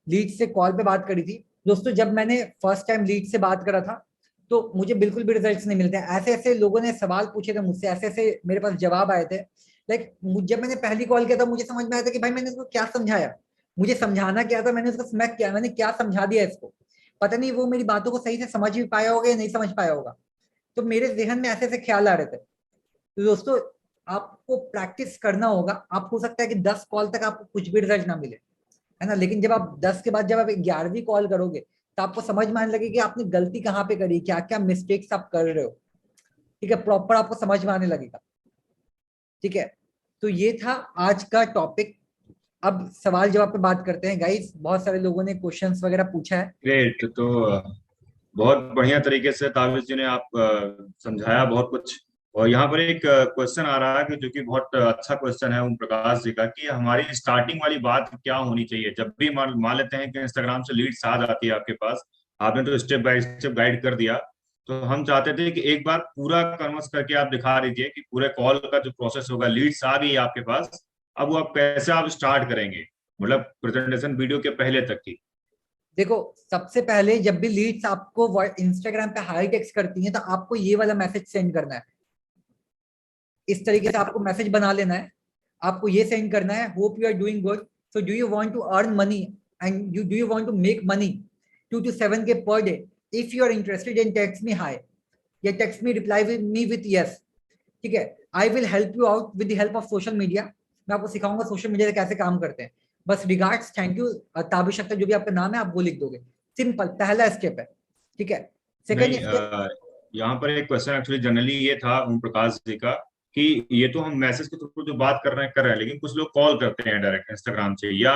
लीड से कॉल पे बात करी थी दोस्तों, जब मैंने फर्स्ट टाइम लीड से बात करा था तो मुझे बिल्कुल भी रिजल्ट्स नहीं मिलते। ऐसे ऐसे लोगों ने सवाल पूछे थे मुझसे, ऐसे ऐसे मेरे पास जवाब आए थे। लाइक जब मैंने पहली कॉल किया था मुझे समझ में आया था कि भाई मैंने इसको क्या समझाया, मुझे समझाना क्या था, मैंने उसको स्मैक किया, मैंने क्या समझा दिया इसको, पता नहीं वो मेरी बातों को सही से समझ भी पाया होगा या नहीं समझ पाया होगा। तो मेरे जहन में ऐसे ऐसे ख्याल आ रहे थे। तो दोस्तों आपको प्रैक्टिस करना होगा। आप हो सकता है कि 10 कॉल तक आपको कुछ भी रिजल्ट ना मिले, है ना, लेकिन जब आप 10 के बाद जब आप 11वीं कॉल करोगे तो आपको समझ में आने लगे कि आपने गलती कहाँ पे करी, क्या क्या मिस्टेक्स आप कर रहे हो। ठीक है, प्रॉपर आपको समझ में आने लगेगा। ठीक है, तो ये था आज का टॉपिक। अब सवाल जवाब पे बात करते हैं गाइस, बहुत सारे लोगों ने क्वेश्चंस वगैरह पूछा है। ग्रेट। तो बहुत बढ़िया तरीके से ताबिश जी ने आप समझाया बहुत कुछ। और यहाँ पर एक क्वेश्चन आ रहा है कि जो कि बहुत अच्छा क्वेश्चन है ओम प्रकाश जी का, कि हमारी स्टार्टिंग वाली बात क्या होनी चाहिए जब भी मान लेते हैं कि इंस्टाग्राम से लीड्स आ जाती है आपके पास। आपने तो स्टेप बाय स्टेप गाइड कर दिया, तो हम चाहते थे कि एक बार पूरा कन्वर्स करके आप दिखा दीजिए कि पूरे कॉल का जो प्रोसेस होगा, लीड्स आ गई आपके पास, अब वो आप कैसे आप स्टार्ट करेंगे, मतलब प्रेजेंटेशन वीडियो के पहले तक की। देखो सबसे पहले जब भी लीड्स आपको इंस्टाग्राम पे हाई टेक्स्ट करती हैं तो आपको ये वाला मैसेज सेंड करना है। इस तरीके से आपको मैसेज बना लेना है। आपको ये सेंड करना है, hope you are doing good, so do you want to earn money and do you want to make money 2 to 7K per day, if you are interested in text me hi या text me reply with me with yes. ठीक है, I will help you out with the help of social media. मैं आपको सिखाऊंगा social media से कैसे काम करते हैं। बस regards, thank you, Tabish Akhtar जो भी आपका नाम है आप वो लिख दोगे। सिंपल, पहला स्टेप है। ठीक है, सेकंड नहीं, स्टेप। यहाँ पर एक क्वेश्चन एक्चुअली जनरली ये था ओम प्रकाश जी का, कि ये तो हम मैसेज के थ्रू जो बात कर रहे हैं, लेकिन कुछ लोग कॉल करते हैं डायरेक्ट इंस्टाग्राम से, या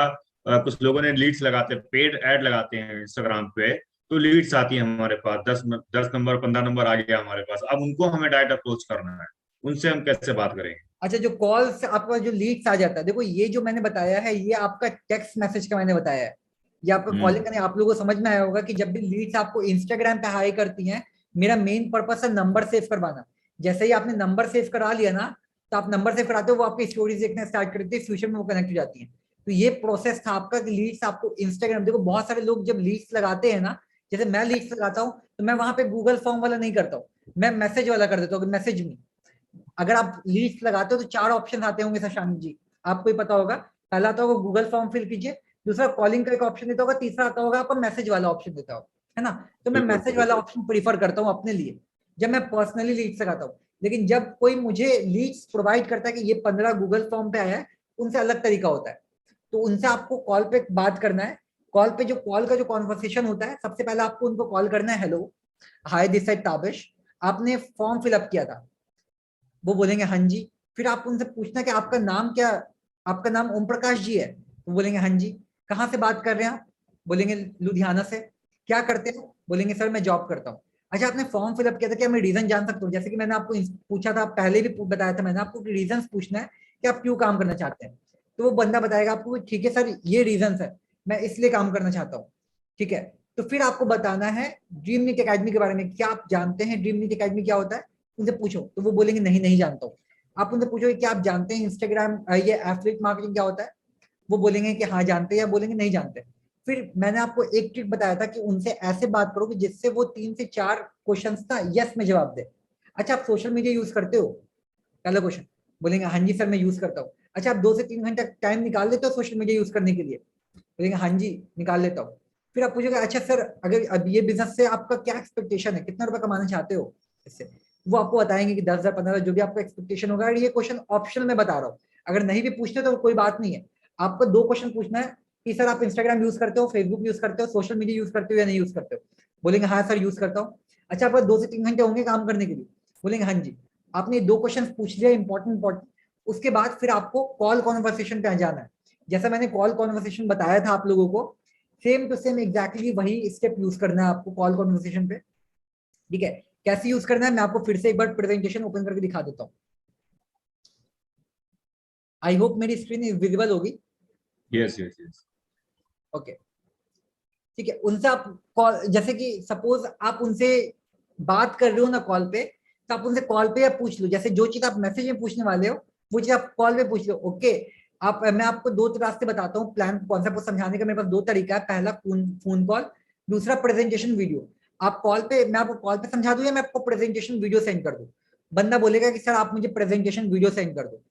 कुछ लोगों ने लीड्स लगाते हैं, पेड ऐड लगाते हैं इंस्टाग्राम पे, तो लीड्स आती है हमारे पास, 10 नंबर 15 नंबर आ गया हमारे पास, अब उनको हमें डायरेक्ट अप्रोच करना है, उनसे हम कैसे बात करेंगे। अच्छा, जो कॉल से आपका जो लीड्स आ जाता है, देखो ये जो मैंने बताया है ये आपका टेक्स्ट मैसेज का मैंने बताया है, ये आपका कॉलिंग हम्म। करने आप लोगों को समझ में आया होगा कि जब भी लीड्स आपको इंस्टाग्राम पे हाई करती हैं, मेरा मेन पर्पस है नंबर सेव करवाना। जैसे ही आपने नंबर सेव करा लिया ना, तो आप नंबर सेव कराते हो, वो आपकी स्टोरीज देखना स्टार्ट करते हैं, फ्यूचर में वो कनेक्ट हो जाती है। तो ये प्रोसेस था आपका कि लीड्स आपको इंस्टाग्राम, देखो बहुत सारे लोग जब लीड्स लगाते हैं ना, जैसे मैं लीड्स लगाता हूँ तो मैं वहां पे गूगल फॉर्म वाला नहीं करता हूँ, मैं मैसेज वाला कर देता हूँ, मैसेज में। अगर आप लीड्स लगाते हो तो 4 ऑप्शन आते होंगे शशांक जी, आपको ही पता होगा। पहला आता होगा गूगल फॉर्म फिल कीजिए, दूसरा कॉलिंग का एक ऑप्शन देता होगा, तीसरा आता होगा आपका मैसेज वाला ऑप्शन देता होगा, है ना। तो मैं बिल्कुल मैसेज वाला बिल्कुल। ऑप्शन प्रीफर करता हूँ अपने लिए जब मैं पर्सनली लीड्स लगाता हूँ। लेकिन जब कोई मुझे लीड्स प्रोवाइड करता है कि ये 15 गूगल फॉर्म पे आया है, उनसे अलग तरीका होता है। तो उनसे आपको कॉल पे बात करना है। कॉल पे जो कॉल का जो कॉन्वर्सेशन होता है, सबसे पहले आपको उनको कॉल करना है, hello hi this side Tabish, आपने फॉर्म फिलअप किया था, वो बोलेंगे हाँ जी। फिर आप उनसे पूछना कि आपका नाम क्या, आपका नाम ओम प्रकाश जी है, तो बोलेंगे हाँ जी। कहाँ से बात कर रहे हैं आप, बोलेंगे लुधियाना से। क्या करते हो, बोलेंगे सर मैं जॉब करता हूँ। अच्छा, आपने फॉर्म फिलअप किया था, क्या मैं रीजन जान सकता हूँ, जैसे कि मैंने आपको पूछा था, पहले भी बताया था मैंने आपको कि रीजन पूछना है कि आप क्यों काम करना चाहते हैं। तो वो बंदा बताएगा आपको ठीक है सर ये रीजन है, मैं इसलिए काम करना चाहता हूँ। ठीक है, तो फिर आपको बताना है ड्रीम नीट एकेडमी के बारे में, क्या आप जानते हैं ड्रीम नीट एकेडमी क्या होता है? उनसे पूछो तो वो बोलेंगे नहीं नहीं जानता हूँ। आप उनसे पूछो क्या आप जानते हैं इंस्टाग्राम ये एफिलिएट मार्केटिंग क्या होता है? वो बोलेंगे कि हाँ जानते हैं, या बोलेंगे नहीं जानते। फिर मैंने आपको एक ट्रिक बताया था कि उनसे ऐसे बात करो कि जिससे वो 3 से 4 क्वेश्चंस ना यस में जवाब दे। अच्छा आप सोशल मीडिया यूज करते हो? पहला क्वेश्चन। बोलेंगे हाँ जी सर मैं यूज करता हूँ। अच्छा आप 2 से 3 घंटा टाइम निकाल लेते हो सोशल मीडिया यूज करने के लिए? बोलेंगे हाँ जी निकाल लेता हूँ। फिर आप पूछोगे अच्छा सर अगर अब ये बिजनेस से आपका क्या एक्सपेक्टेशन है, कितना रुपया कमाना चाहते हो इससे? वो आपको बताएंगे कि 10,000 15,000 जो भी आपका एक्सपेक्टेशन होगा। ये क्वेश्चन ऑप्शनल में बता रहा हूँ, अगर नहीं भी पूछते तो कोई बात नहीं है। आपको 2 क्वेश्चन पूछना है कि सर आप इंस्टाग्राम यूज करते हो, फेसबुक यूज करते हो, सोशल मीडिया यूज करते हो या नहीं यूज करते हो? बोलेंगे हाँ सर यूज करता हूँ। अच्छा आपको 2 से 3 घंटे होंगे काम करने के लिए? बोलेंगे हाँ जी। आपने 2 क्वेश्चन पूछ लिया इंपॉर्टेंट। उसके बाद फिर आपको कॉल कॉन्वर्सेशन पे जाना है। जैसा मैंने कॉल कॉन्वर्सेशन बताया था आप लोगों को, सेम टू सेम एग्जैक्टली वही स्टेप यूज करना है आपको कॉल कॉन्वर्सेशन पे। ठीक है, कैसे यूज करना है मैं आपको फिर से एक बार प्रेजेंटेशन ओपन करके दिखा देता हूँ। आई होप मेरी स्क्रीन विजिबल होगी। Yes yes yes. ओके ठीक है, उनसे आप कॉल, जैसे कि सपोज आप उनसे बात कर रहे हो ना कॉल पे, तो आप उनसे कॉल पे या पूछ लो, जैसे जो चीज आप मैसेज में पूछने वाले हो वो चीज आप कॉल पे पूछ लो। ओके आप, मैं आपको 2 रास्ते बताता हूँ प्लान कॉन्सेप्ट को समझाने का। मेरे पास 2 तरीका है, पहला फोन कॉल, दूसरा प्रेजेंटेशन वीडियो। आप कॉल पे, मैं आपको कॉल पे समझा दूं या मैं आपको प्रेजेंटेशन वीडियो सेंड कर दूं? बंदा बोलेगा कि सर आप मुझे प्रेजेंटेशन वीडियो सेंड कर दो।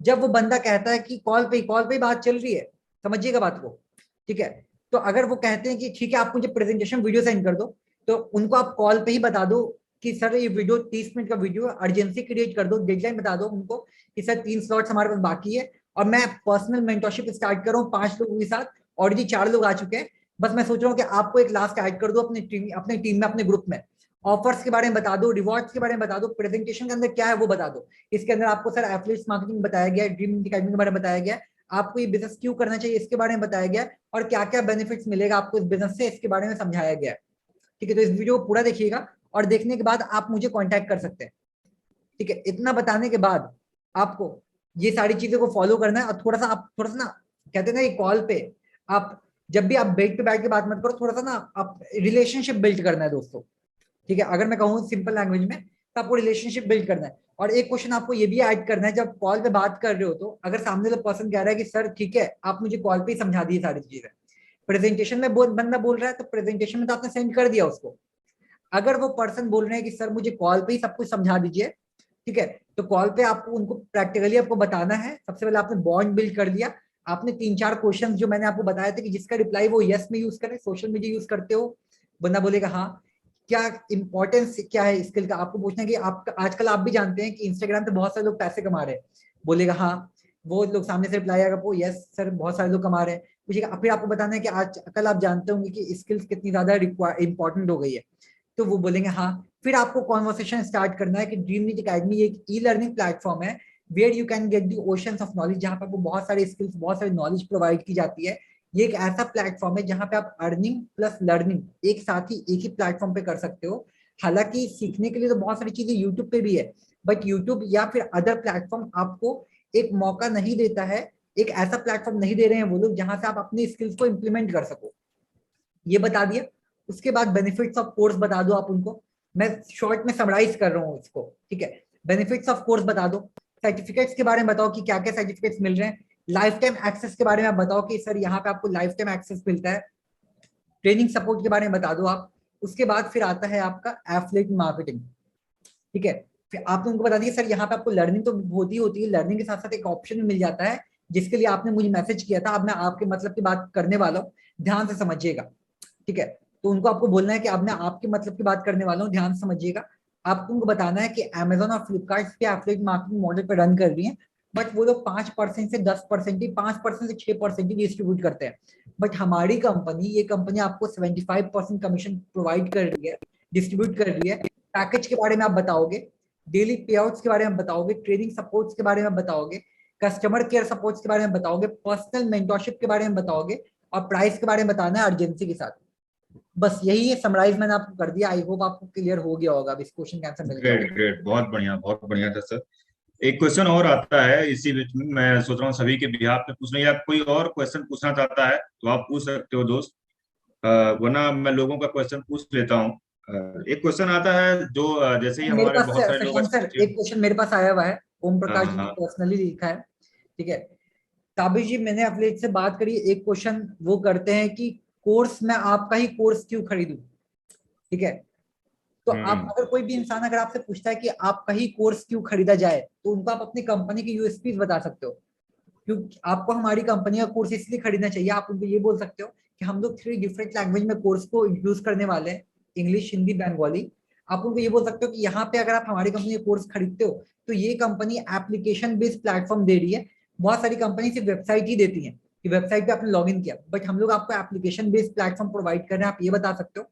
जब वो बंदा कहता है कि कॉल पे बात चल रही है, समझिएगा बात को। ठीक है, तो अगर वो कहते हैं कि ठीक है आप मुझे प्रेजेंटेशन वीडियो सेंड कर दो, तो उनको आप कॉल पे ही बता दो कि सर ये वीडियो 30 मिनट का वीडियो, अर्जेंसी क्रिएट कर दो, डेडलाइन बता दो उनको कि सर 3 स्लॉट्स हमारे पास बाकी है और मैं पर्सनल मेंटरशिप स्टार्ट कर रहा हूँ 5 लोगों के साथ, ऑलरेडी 4 लोग आ चुके हैं, बस मैं सोच रहा हूँ कि आपको एक लास्ट ऐड कर दो अपने टीम में, अपने ग्रुप में। ऑफर्स के बारे में बता दो, रिवॉर्ड्स के बारे में बता दो, प्रेजेंटेशन के अंदर क्या है वो बता दो। इसके अंदर आपको सर एफिलिएट्स मार्केटिंग बताया गया है, ड्रीम एकेडमी के बारे में बताया गया है, आपको ये बिजनेस क्यों करना चाहिए इसके बारे में बताया गया है, और क्या क्या बेनिफिट्स मिलेगा आपको इस बिजनेस से इसके बारे में समझाया गया है। ठीक है, तो इस वीडियो को पूरा देखिएगा और देखने के बाद आप मुझे कांटेक्ट कर सकते हैं। ठीक है, इतना बताने के बाद आपको ये सारी चीजों को फॉलो करना है, और थोड़ा सा ना, कहते हैं ना ये कॉल पे आप जब भी आप बेड पे बैठ के बात मत करो, थोड़ा सा ना आप रिलेशनशिप बिल्ड करना है दोस्तों। ठीक है, अगर मैं कहूँ सिंपल लैंग्वेज में तो आपको रिलेशनशिप बिल्ड करना है। और एक क्वेश्चन आपको ये भी ऐड करना है, जब कॉल पे बात कर रहे हो तो अगर सामने वाला पर्सन कह रहा है कि सर ठीक है आप मुझे कॉल पे ही समझा दिए सारी चीजें, प्रेजेंटेशन में बंदा बोल रहा है तो प्रेजेंटेशन में तो आपने सेंड कर दिया उसको। अगर वो पर्सन बोल रहे हैं कि सर मुझे कॉल पे ही सब कुछ समझा दीजिए, ठीक है, तो कॉल पे आपको उनको प्रैक्टिकली आपको बताना है। सबसे पहले आपने बॉन्ड बिल्ड कर लिया, आपने 3-4 क्वेश्चन जो मैंने आपको बताया था कि जिसका रिप्लाई वो यस में यूज करें, सोशल मीडिया यूज करते हो, बंदा बोलेगा हाँ, क्या इंपॉर्टेंस क्या है स्किल का, आपको पूछना है कि आप आजकल आप भी जानते हैं कि इंस्टाग्राम पे बहुत सारे लोग पैसे कमा रहे हैं, बोलेगा हाँ, वो लोग सामने से रिप्लाई आएगा वो यस सर बहुत सारे लोग कमा रहे हैं, पूछेगा। फिर आपको बताना है कि आज कल आप जानते होंगे कि स्किल्स कितनी ज्यादा इंपॉर्टेंट हो गई है, तो वो बोलेंगे हाँ। फिर आपको कॉन्वर्सेशन स्टार्ट करना है कि ड्रीम नीट एकेडमी एक ई लर्निंग प्लेटफॉर्म है where you can get the oceans of knowledge, जहां पर आपको बहुत सारे स्किल्स, बहुत सारी नॉलेज प्रोवाइड की जाती है। ये एक ऐसा प्लेटफॉर्म है जहां पे आप अर्निंग प्लस लर्निंग एक साथ ही एक ही प्लेटफॉर्म पे कर सकते हो। हालांकि सीखने के लिए तो बहुत सारी चीजें यूट्यूब पे भी है, बट यूट्यूब या फिर अदर प्लेटफॉर्म आपको एक मौका नहीं देता है, एक ऐसा प्लेटफॉर्म नहीं दे रहे हैं वो लोग जहां से आप अपने स्किल्स को इंप्लीमेंट कर सको। ये बता दिया। उसके बाद बेनिफिट्स ऑफ कोर्स बता दो आप उनको, मैं शॉर्ट में समराइज कर रहा हूँ इसको। ठीक है, बेनिफिट्स ऑफ कोर्स बता दो, सर्टिफिकेट्स के बारे में बताओ कि क्या क्या सर्टिफिकेट्स मिल रहे हैं, लाइफ टाइम एक्सेस के बारे में आप बताओ कि सर यहाँ पे आपको लाइफ टाइम एक्सेस मिलता है, ट्रेनिंग सपोर्ट के बारे में बता दो आप। उसके बाद फिर आता है आपका एफिलिएट मार्केटिंग। ठीक है, फिर आपने उनको बता दिया सर यहाँ पे आपको लर्निंग तो होती है, लर्निंग के साथ साथ एक ऑप्शन भी मिल जाता है जिसके लिए आपने मुझे मैसेज किया था। अब मैं आपके मतलब की बात करने वाला हूँ, ध्यान से समझिएगा। ठीक है, तो उनको आपको बोलना है कि अब मैं आपके मतलब की बात करने वाला हूँ, ध्यान से समझिएगा। आपको उनको बताना है कि अमेजोन और फ्लिपकार्ट पे एफिलिएट मार्केटिंग मॉडल पे रन कर रही है, बट वो लोग 5% से 10% ही, 5% से 6% ही डिस्ट्रीब्यूट करते हैं। बट हमारी कंपनी, ये कंपनी आपको 75% कमीशन प्रोवाइड कर रही है, डिस्ट्रीब्यूट कर रही है। पैकेज के बारे में आप बताओगे, डेली पे आउट्स के बारे में बताओगे, ट्रेनिंग सपोर्ट्स के बारे में बताओगे, कस्टमर केयर सपोर्ट्स के बारे में बताओगे, पर्सनल मेंटरशिप के बारे में बताओगे, और प्राइस के बारे में बताना है अर्जेंसी के साथ। बस यही है, समराइज मैंने आपको कर दिया। आई होप आपको क्लियर हो गया होगा, अब इस क्वेश्चन का आंसर मिल गया ग्रेट होगा। ग्रेट, बहुत बढ़िया था सर। एक क्वेश्चन और आता है इसी बीच में, मैं सोच रहा हूँ सभी के बिहाफ में पूछना, या कोई और क्वेश्चन पूछना चाहता है तो आप पूछ सकते हो दोस्त। वरना मैं लोगों का क्वेश्चन पूछ लेता हूँ। एक क्वेश्चन आता है जो जैसे ही मेरे हमारे पास बहुत सारे लोग शशांक सर एक क्वेश्चन मेरे पास आया हुआ है, ओम हाँ प्रकाश जी ने हाँ पर्सनली लिखा है। ठीक है, ताबिश जी मैंने एफिलिएट से बात करी, एक क्वेश्चन वो करते हैं कि कोर्स मैं आपका ही कोर्स क्यों खरीदूं। ठीक है, तो आप हम्म अगर कोई भी इंसान अगर आपसे पूछता है कि आपका ही कोर्स क्यों खरीदा जाए, तो उनको आप अपनी कंपनी की यूएसपी बता सकते हो। क्योंकि आपको हमारी कंपनी का कोर्स इसलिए खरीदना चाहिए, आप उनको ये बोल सकते हो कि हम लोग 3 डिफरेंट लैंग्वेज में कोर्स को इंट्रोड्यूस करने वाले हैं, इंग्लिश, हिंदी, बंगाली। आप उनको ये बोल सकते हो कि यहाँ पे अगर आप हमारी कंपनी का कोर्स खरीदते हो तो ये कंपनी एप्लीकेशन बेस्ड प्लेटफॉर्म दे रही है। बहुत सारी कंपनी सिर्फ वेबसाइट ही देती है कि वेबसाइट पे आपने लॉग इन किया, बट हम लोग आपको एप्लीकेशन बेस्ड प्लेटफॉर्म प्रोवाइड कर रहे हैं, आप ये बता सकते हो।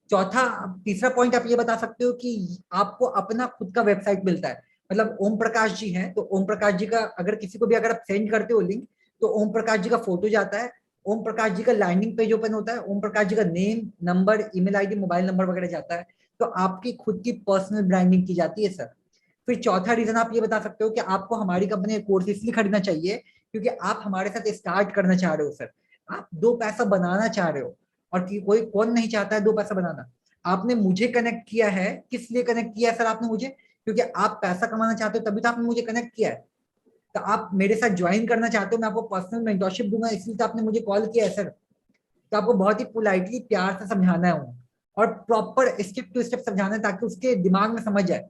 चौथा, तीसरा पॉइंट आप ये बता सकते हो कि आपको अपना खुद का वेबसाइट मिलता है। मतलब ओम प्रकाश जी हैं तो ओम प्रकाश जी का अगर किसी को भी अगर आप सेंड करते हो लिंक, तो ओम प्रकाश जी का फोटो जाता है, ओम प्रकाश जी का लैंडिंग पेज ओपन होता है, ओम प्रकाश जी का name, number, email ID, mobile number वगैरह जाता है। तो आपकी खुद की पर्सनल ब्रांडिंग की जाती है सर। फिर चौथा रीजन आप ये बता सकते हो कि आपको हमारी कंपनी का कोर्स इसलिए खरीदना चाहिए क्योंकि आप हमारे साथ स्टार्ट करना चाह रहे हो सर। आप 2 पैसा बनाना चाह रहे हो, और कोई कौन नहीं चाहता है 2 पैसा बनाना। आपने मुझे कनेक्ट किया है, किस लिए कनेक्ट किया है सर आपने मुझे? क्योंकि आप पैसा कमाना चाहते हो, तभी तो आपने मुझे कनेक्ट किया है। तो आप मेरे साथ ज्वाइन करना चाहते हो, मैं आपको पर्सनल मेंटरशिप दूंगा, इसलिए तो आपने मुझे कॉल किया है सर। तो आपको बहुत ही पोलाइटली प्यार से समझाना है वो, और प्रॉपर स्टेप टू स्टेप समझाना है ताकि उसके दिमाग में समझ जाए।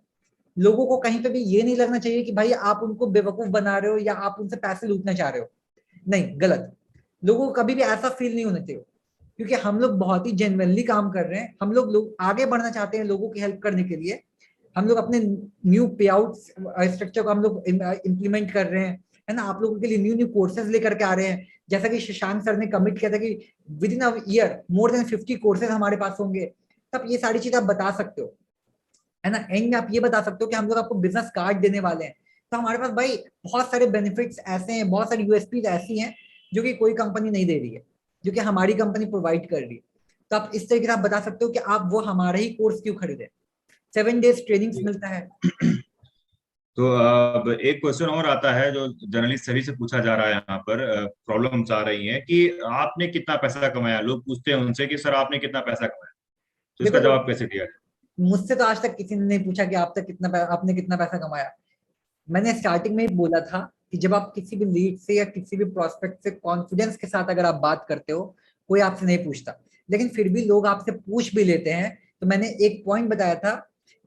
लोगों को कहीं पे भी ये नहीं लगना चाहिए कि भाई आप उनको बेवकूफ बना रहे हो या आप उनसे पैसे लूटना चाह रहे हो। नहीं, गलत। लोगों को कभी भी ऐसा फील नहीं होना चाहिए, क्योंकि हम लोग बहुत ही जेन्युइनली काम कर रहे हैं। हम लोग आगे बढ़ना चाहते हैं लोगों की हेल्प करने के लिए। हम लोग अपने न्यू पे आउट स्ट्रक्चर को हम लोग इम्प्लीमेंट कर रहे हैं, है ना। आप लोगों के लिए न्यू न्यू कोर्सेज लेकर के आ रहे हैं, जैसा कि शशांक सर ने कमिट किया था कि with in a year more than 50 courses हमारे पास होंगे। तब ये सारी चीज आप बता सकते हो, है ना। एंड में आप ये बता सकते हो कि हम लोग आपको बिजनेस कार्ड देने वाले हैं। तो हमारे पास भाई बहुत सारे बेनिफिट्स ऐसे हैं, बहुत सारी यूएसपी ऐसी हैं जो कि कोई कंपनी नहीं दे रही है, जो कि हमारी कंपनी प्रोवाइड कर रही है। तो आप इस तरीके से आप बता सकते हो कि आप वो हमारा ही कोर्स क्यों खरीदे। 7 डेज ट्रेनिंग्स मिलता है। तो अब एक क्वेश्चन और आता है जो जनरली सभी से पूछा जा रहा है यहाँ पर। प्रॉब्लम्स आ रही हैं कि आपने कितना पैसा कमाया, लोग पूछते हैं उनसे कि सर आपने कितना पैसा कमाया, तो देखो इसका लोग, जवाब कैसे दिया जाए? मुझसे तो आज तक किसी ने नहीं पूछा कि आप तक कितना आपने कितना पैसा कमाया। मैंने स्टार्टिंग में ही बोला था कि जब आप किसी भी लीड से या किसी भी प्रोस्पेक्ट से कॉन्फिडेंस के साथ अगर आप बात करते हो, कोई आपसे नहीं पूछता। लेकिन फिर भी लोग आपसे पूछ भी लेते हैं। तो मैंने एक पॉइंट बताया था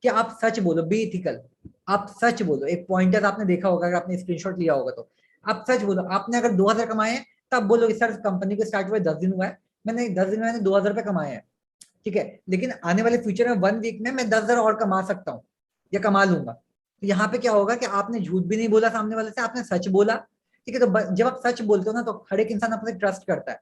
कि आप सच बोलो, बी इथिकल। आप सच बोलो, एक पॉइंटर आपने देखा होगा, अगर आपने स्क्रीनशॉट लिया होगा तो। आप सच बोलो, आपने अगर 2,000 कमाए हैं, तब बोलो कि सर कंपनी को स्टार्ट हुए 10 दिन हुआ है, मैंने 10 दिन में मैंने 2,000 रुपये कमाए हैं। ठीक है, लेकिन आने वाले फ्यूचर में 1 वीक में मैं 10,000 और कमा सकता हूँ या कमा लूंगा। तो यहाँ पे क्या होगा कि आपने झूठ भी नहीं बोला सामने वाले से, आपने सच बोला। ठीक है, तो जब आप सच बोलते हो ना, तो हर एक इंसान अपने ट्रस्ट करता है।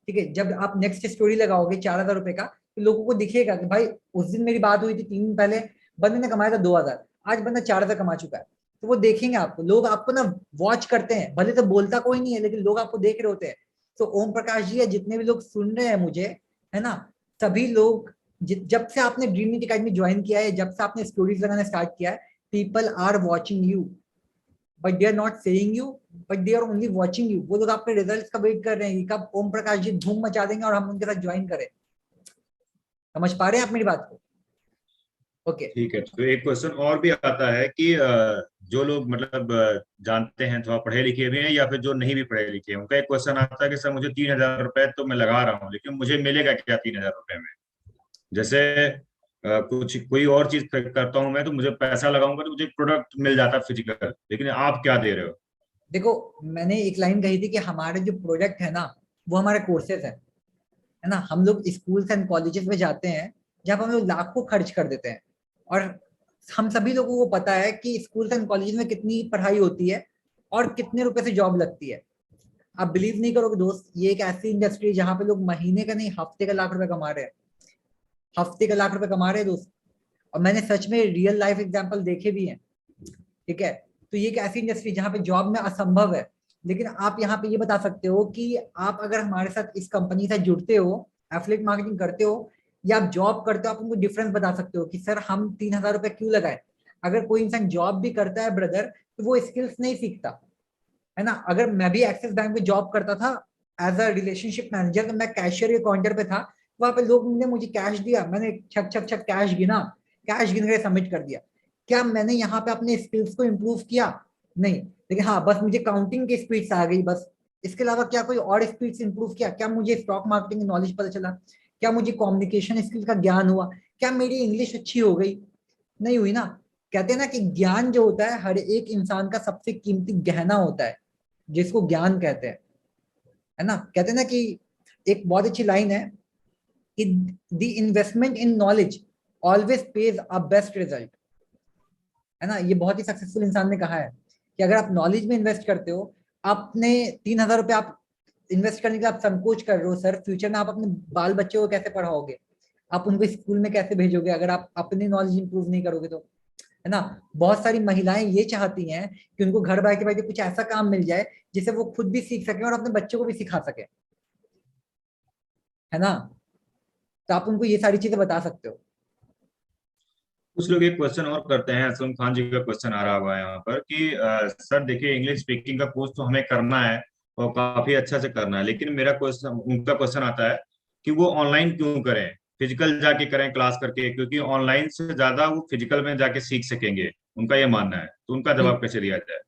ठीक है, जब आप नेक्स्ट स्टोरी लगाओगे 4,000 रुपए का, तो लोगों को दिखेगा कि भाई उस दिन मेरी बात हुई थी 3 दिन पहले, बंदे ने कमाया था 2,000, आज बंदा 4,000 कमा चुका है। तो वो देखेंगे आपको, लोग आपको ना वॉच करते हैं, भले तो बोलता कोई नहीं है लेकिन लोग आपको देख रहे होते हैं। तो ओम प्रकाश जी या जितने भी लोग सुन रहे हैं मुझे, है ना, सभी लोग, जब से आपने ड्रीम नीट अकेडमी ज्वाइन किया है, जब से आपने स्टोरीज लगाना स्टार्ट किया है, people are watching you, but they are not saying you, but they are only watching you. वो लोग आपके रिजल्ट्स का वेट कर रहे हैं कि कब ओम प्रकाश जी धूम मचा देंगे और हम उनके साथ ज्वाइन करें। समझ पा रहे हैं आप मेरी बात को? ओके। ठीक है, तो एक क्वेश्चन और भी आता है कि जो लोग मतलब जानते हैं, थोड़ा पढ़े लिखे भी हैं या फिर जो नहीं भी पढ़े लिखे हैं, उनका एक क्वेश्चन आता है कि सर मुझे 3,000 रुपए तो मैं लगा रहा हूँ, लेकिन मुझे मिलेगा क्या 3,000 रुपए में? जैसे कुछ कोई और चीज करता हूँ मैं, तो मुझे पैसा लगाऊंगा तो मुझे प्रोडक्ट मिल जाता है फिजिकल, लेकिन आप क्या दे रहे हो? देखो, मैंने एक लाइन कही थी कि हमारे जो प्रोडक्ट है ना, वो हमारे कोर्सेज है ना। हम लोग स्कूल्स एंड कॉलेजेस में जाते हैं जहाँ पर हम लोग लाखों खर्च कर देते हैं, और हम सभी लोगों को पता है कि स्कूल्स एंड कॉलेजेस में कितनी पढ़ाई होती है और कितने रुपए से जॉब लगती है। आप बिलीव नहीं करोगे दोस्त, ये एक ऐसी इंडस्ट्री है जहाँ पे लोग महीने का नहीं, हफ्ते का लाख रुपए कमा रहे हैं। हफ्ते का लाख रुपए कमा रहे हैं दोस्त, और मैंने सच में रियल लाइफ एग्जांपल देखे भी हैं। ठीक है, तो ये एक ऐसी इंडस्ट्री जहाँ पे जॉब में असंभव है। लेकिन आप यहाँ पे ये बता सकते हो कि आप अगर हमारे साथ इस कंपनी से जुड़ते हो, एफिलिएट मार्केटिंग करते हो, या आप जॉब करते हो, आप उनको डिफरेंस बता सकते हो कि सर हम 3,000 रुपए क्यों लगाए। अगर कोई इंसान जॉब भी करता है ब्रदर, तो वो स्किल्स नहीं सीखता, है ना। अगर मैं भी एक्सिस बैंक में जॉब करता था एज अ रिलेशनशिप मैनेजर, तो मैं कैशियर के काउंटर पे था, वहां पे लोग ने मुझे कैश दिया, मैंने छक छक छक कैश गिना, कैश गिन के सबमिट कर दिया। क्या मैंने यहाँ पे अपने स्किल्स को इम्प्रूव किया? नहीं। लेकिन हाँ, बस मुझे काउंटिंग की स्पीड्स आ गई बस। इसके अलावा क्या कोई और स्पीड्स इंप्रूव किया? क्या मुझे स्टॉक मार्केटिंग नॉलेज पता चला? क्या मुझे कम्युनिकेशन स्किल्स का ज्ञान हुआ? क्या मेरी इंग्लिश अच्छी हो गई? नहीं हुई ना। कहते हैं ना कि ज्ञान जो होता है हर एक इंसान का सबसे कीमती गहना होता है, जिसको ज्ञान कहते हैं, है ना। कहते हैं ना कि एक बहुत अच्छी लाइन है कि the investment in knowledge always page a best result, है ना। ये बहुत ही सक्सेसफुल इंसान ने कहा है कि अगर आप नॉलेज में इन्वेस्ट करते हो, आपने 3,000 रुपये आप इन्वेस्ट करने के लिए आप संकोच कर रहे हो सर, फ्यूचर में आप अपने बाल बच्चे को कैसे पढ़ाओगे? आप उनको स्कूल में कैसे भेजोगे अगर आप अपनी नॉलेज इंप्रूव नहीं करोगे तो, है ना। बहुत सारी महिलाएं ये चाहती हैं कि उनको घर बैठे बैठे कुछ ऐसा काम मिल जाए जिसे वो खुद भी सीख सके और अपने बच्चों को भी सिखा सके, है ना। तो आप उनको ये सारी चीजें बता सकते हो। कुछ लोग एक क्वेश्चन और करते हैं, असलम खान जी का क्वेश्चन आ रहा हुआ है यहाँ पर कि सर देखिए, इंग्लिश स्पीकिंग का कोर्स तो हमें करना है और काफी अच्छा से करना है, लेकिन मेरा क्वेश्चन, उनका क्वेश्चन आता है कि वो ऑनलाइन क्यों करें, फिजिकल जाके करें क्लास करके, क्योंकि ऑनलाइन से ज्यादा वो फिजिकल में जाके सीख सकेंगे, उनका ये मानना है। तो उनका जवाब कैसे दिया जाए?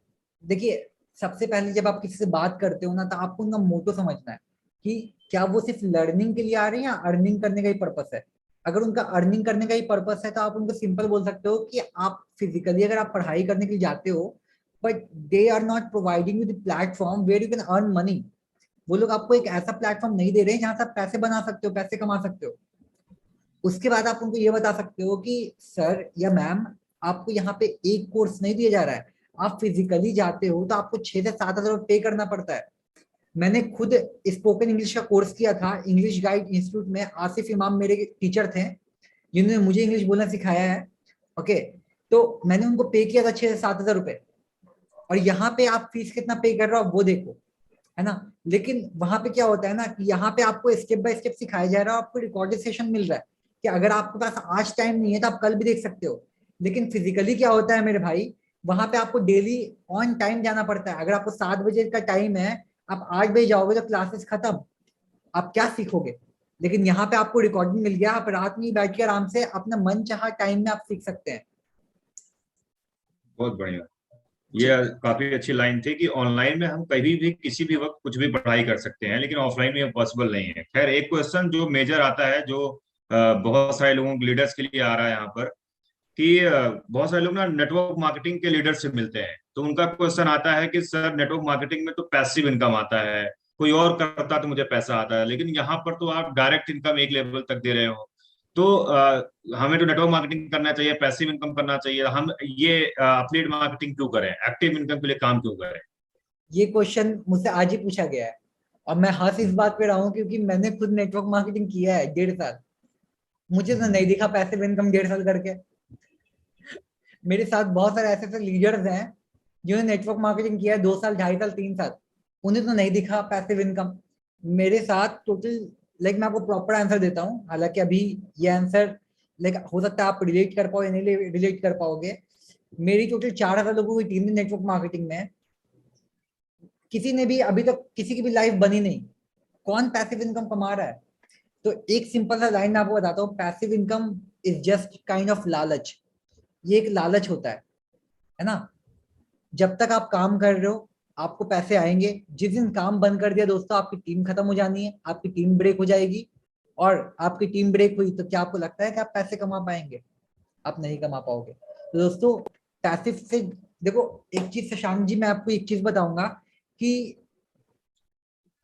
देखिए, सबसे पहले जब आप किसी से बात करते हो ना, तो आपको उनका मोटो समझना है कि क्या वो सिर्फ लर्निंग के लिए आ रहे हैं या अर्निंग करने का ही पर्पस है। अगर उनका अर्निंग करने का ही पर्पस है तो आप उनको सिंपल बोल सकते हो कि आप फिजिकली अगर आप पढ़ाई करने के लिए जाते हो, but they are not providing you the platform where you can earn money. वो लोग आपको एक ऐसा प्लेटफॉर्म नहीं दे रहे हैं जहां से आप पैसे बना सकते हो, पैसे कमा सकते हो। उसके बाद आप उनको ये बता सकते हो कि सर या मैम, आपको यहाँ पे एक कोर्स नहीं दिया जा रहा है, आप फिजिकली जाते हो तो आपको 6 से 7 हजार पे करना पड़ता है। मैंने खुद स्पोकन इंग्लिश का कोर्स किया था इंग्लिश गाइड इंस्टीट्यूट में। आसिफ इमाम मेरे टीचर थे जिन्होंने मुझे इंग्लिश बोलना सिखाया है। ओके, तो मैंने उनको पे किया था 6 से 7 हजार रुपए। और यहाँ पे आप फीस कितना पे कर रहे हो वो देखो, है ना। लेकिन वहां पे क्या होता है ना कि यहाँ पे आपको स्टेप बाय स्टेप सिखाया जा रहा है, आपको रिकॉर्डेड सेशन मिल रहा है कि अगर आपके पास आज टाइम नहीं है तो आप कल भी देख सकते हो। लेकिन फिजिकली क्या होता है मेरे भाई, वहां पे आपको डेली ऑन टाइम जाना पड़ता है। अगर आपको 7 बजे का टाइम है, आप 8 बजे जाओगे तो क्लासेस खत्म, आप क्या सीखोगे? लेकिन यहाँ पे आपको रिकॉर्डिंग मिल गया, आप रात में बैठ के आराम से अपना मन चाहा टाइम में आप सीख सकते हैं। बहुत बढ़िया। ये जी। काफी अच्छी लाइन थी कि ऑनलाइन में हम कभी भी किसी भी वक्त कुछ भी पढ़ाई कर सकते हैं, लेकिन ऑफलाइन में ये पॉसिबल नहीं है। खैर, एक क्वेश्चन जो मेजर आता है, जो बहुत सारे लोगों लीडर्स के लिए आ रहा है यहाँ पर, कि बहुत सारे लोग ना नेटवर्क मार्केटिंग के लीडर से मिलते हैं, तो उनका क्वेश्चन आता है कि सर, नेटवर्क मार्केटिंग में तो पैसिव इनकम आता है, कोई और करता तो मुझे पैसा आता है, लेकिन यहाँ पर तो आप डायरेक्ट इनकम एक लेवल तक दे रहे हो। तो हमें तो नेटवर्क मार्केटिंग करना चाहिए, पैसिव इनकम करना चाहिए, हम ये एफिलिएट मार्केटिंग क्यों करें, एक्टिव इनकम के लिए काम क्यों करें? ये क्वेश्चन मुझसे आज ही पूछा गया है और मैं हंस इस बात पे रहा हूँ क्योंकि मैंने खुद नेटवर्क मार्केटिंग किया है 1.5 साल। मुझे तो नहीं दिखा पैसिव इनकम 1.5 साल करके। मेरे साथ बहुत सारे ऐसे ऐसे लीडर्स हैं जिन्होंने नेटवर्क मार्केटिंग किया है 2 साल, 2.5 साल, 3 साल, उन्हें तो नहीं दिखा पैसिव इनकम। मेरे साथ टोटल, लाइक मैं आपको प्रॉपर आंसर देता हूँ, हालांकि अभी ये आंसर लाइक हो सकता है आप रिलेट कर पाओ या नहीं रिलेट कर पाओगे। मेरी टोटल 4,000 लोगों की टीम है नेटवर्क मार्केटिंग में। किसी ने भी अभी तक किसी की भी लाइफ बनी नहीं। कौन पैसिव इनकम कमा रहा है? तो एक सिंपल सा लाइन मैं आपको बताता हूँ, passive income is just kind of लालच। ये एक लालच होता है ना। जब तक आप काम कर रहे हो आपको पैसे आएंगे, जिस दिन काम बंद कर दिया दोस्तों, आपकी टीम खत्म हो जानी है, आपकी टीम ब्रेक हो जाएगी। और आपकी टीम ब्रेक हुई तो क्या आपको लगता है कि आप पैसे कमा पाएंगे? आप नहीं कमा पाओगे। तो दोस्तों, पैसिव से देखो, एक चीज शशांक जी मैं आपको एक चीज बताऊंगा कि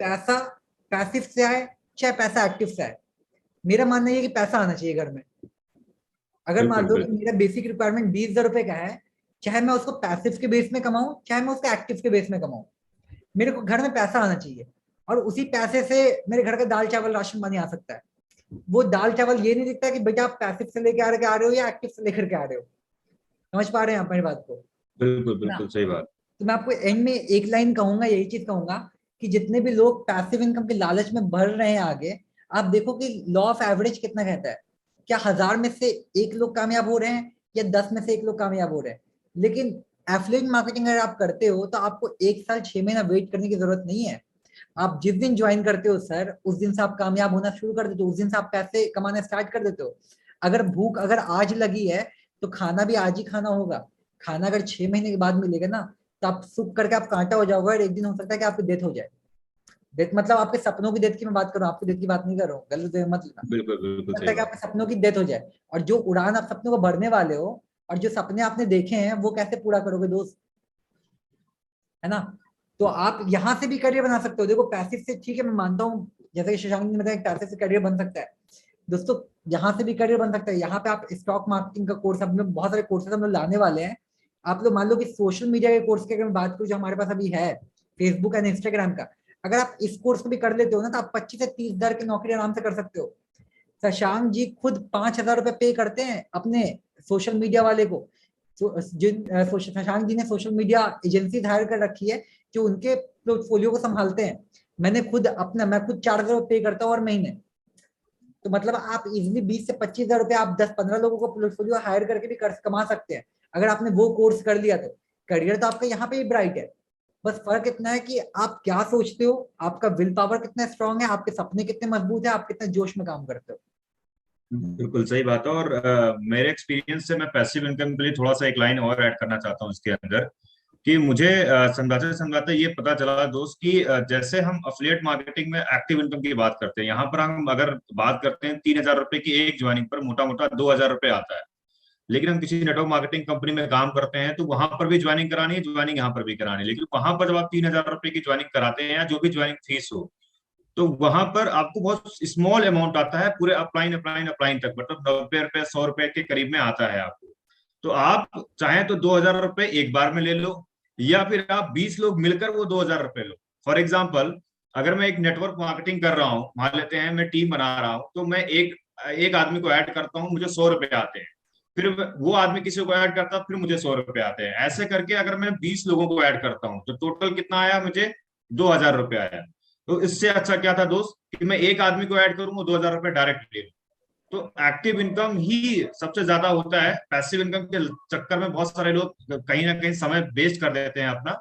पैसा पैसिव से आए चाहे पैसा एक्टिव से आए, मेरा मानना है कि पैसा आना चाहिए घर में। अगर मान बिल्कुल लो कि बिल्कुल। मेरा बेसिक रिक्वायरमेंट 20,000 रुपए का है, चाहे मैं उसको पैसिव के बेस में कमाऊं चाहे मैं उसको एक्टिव के बेस में कमाऊं, मेरे को घर में पैसा आना चाहिए। और उसी पैसे से मेरे घर का दाल चावल राशन पानी आ सकता है। वो दाल चावल ये नहीं दिखता कि बेटा आप पैसिव से लेके आ रहे हो या एक्टिव से लेकर के आ रहे हो। समझ पा रहे हैं आप मेरी बात को, है बिल्कुल ना। बिल्कुल सही बात। तो मैं आपको एंड में एक लाइन कहूंगा, यही चीज कहूंगा कि जितने भी लोग पैसिव इनकम के लालच में बढ़ रहे हैं आगे, आप देखो कि लॉ ऑफ एवरेज कितना कहता है। क्या 1000 में से 1 लोग कामयाब हो रहे हैं या 10 में से 1 लोग कामयाब हो रहे हैं? लेकिन एफिलिएट मार्केटिंग अगर आप करते हो तो आपको 1 साल 6 महीना वेट करने की जरूरत नहीं है। आप जिस दिन ज्वाइन करते हो सर, उस दिन से आप कामयाब होना शुरू कर देते हो, उस दिन से आप पैसे कमाना स्टार्ट कर देते हो। अगर भूख अगर आज लगी है तो खाना भी आज ही खाना होगा। खाना अगर 6 महीने के बाद मिलेगा ना, तो आप सुख करके आप कांटा हो जाओगे, और एक दिन हो सकता है कि आपकी डेथ हो जाए। डेथ मतलब आपके सपनों की डेथ की मैं बात कर रहा हूँ, आपकी डेथ की बात नहीं कर रहा हूँ, गलत वे मत लेना। बिल्कुल बिल्कुल हो सकता सही है कि बात। आपके सपनों की डेथ हो जाए, और जो उड़ान आप सपनों को भरने वाले हो, और जो सपने आपने देखे हैं वो कैसे पूरा करोगे दोस्त, है ना। तो आप यहाँ से भी करियर बना सकते हो। देखो पैसिव से ठीक है, मैं मानता हूँ, जैसे कि शशांक ने बताया पैसिव से करियर बन सकता है। दोस्तों यहाँ से भी करियर बन सकता है। यहाँ पे आप स्टॉक मार्केटिंग का कोर्स, हम लोग बहुत सारे कोर्सेज हम लोग लाने वाले हैं। आप लोग मान लो कि सोशल मीडिया के कोर्स की अगर मैं बात करूँ, जो हमारे पास अभी है फेसबुक एंड इंस्टाग्राम का, अगर आप इस कोर्स को भी कर लेते हो ना, तो आप 25 से 30 हजार की नौकरी आराम से कर सकते हो। शशांक जी खुद 5,000 रुपए पे करते हैं अपने सोशल मीडिया वाले को। शशांक जी ने सोशल मीडिया एजेंसी हायर कर रखी है जो उनके पोर्टफोलियो को संभालते हैं। मैं खुद 4,000 पे करता हूँ हर महीने। तो मतलब आप इजिली 20 से 25 हजार रुपए आप 10-15 लोगों को पोर्टफोलियो हायर करके भी कमा सकते हैं, अगर आपने वो कोर्स कर लिया तो। करियर तो आपका यहाँ पे ही ब्राइट है। बस फर्क इतना है कि आप क्या सोचते हो, आपका विल पावर कितना स्ट्रांग है, आपके सपने कितने मजबूत है, आप कितने जोश में काम करते हो। बिल्कुल सही बात है। और मेरे एक्सपीरियंस से मैं पैसिव इनकम के लिए थोड़ा सा एक लाइन और ऐड करना चाहता हूँ इसके अंदर, कि मुझे समझाते समझाते ये पता चला दोस्त कि जैसे हम अफिलिएट मार्केटिंग में एक्टिव इनकम की बात करते हैं, यहाँ पर हम अगर बात करते हैं 3,000 रुपए की एक ज्वाइनिंग पर मोटा मोटा 2,000 रुपए आता है। लेकिन हम किसी नेटवर्क मार्केटिंग कंपनी में काम करते हैं तो वहां पर भी ज्वाइनिंग करानी है, ज्वाइनिंग यहाँ पर भी करानी है। लेकिन वहां पर जब आप 3,000 रुपए की ज्वाइनिंग कराते हैं या जो भी ज्वाइनिंग फीस हो, तो वहां पर आपको बहुत स्मॉल अमाउंट आता है पूरे अपलाइन अपलाइन अपलाइन तक, मतलब 90 रुपए 100 रुपए के करीब में आता है आपको। तो आप चाहें तो 2,000 रुपए एक बार में ले लो, या फिर आप 20 लोग मिलकर वो 2,000 रुपए लो। फॉर एग्जाम्पल, अगर मैं एक नेटवर्क मार्केटिंग कर रहा हूँ, मान लेते हैं मैं टीम बना रहा हूँ, तो मैं एक एक आदमी को ऐड करता हूँ, मुझे 100 रुपए आते हैं। फिर वो आदमी किसी को ऐड करता है, फिर मुझे 100 रुपए आते हैं। ऐसे करके अगर मैं 20 लोगों को ऐड करता हूँ तो टोटल कितना आया मुझे, 2,000 रुपए आया। तो इससे अच्छा क्या था दोस्त कि मैं एक आदमी को ऐड करूँ, 2,000 रुपए डायरेक्ट ले लूं। तो एक्टिव इनकम ही सबसे ज्यादा होता है। पैसिव इनकम के चक्कर में बहुत सारे लोग कहीं ना कहीं समय वेस्ट कर देते हैं अपना।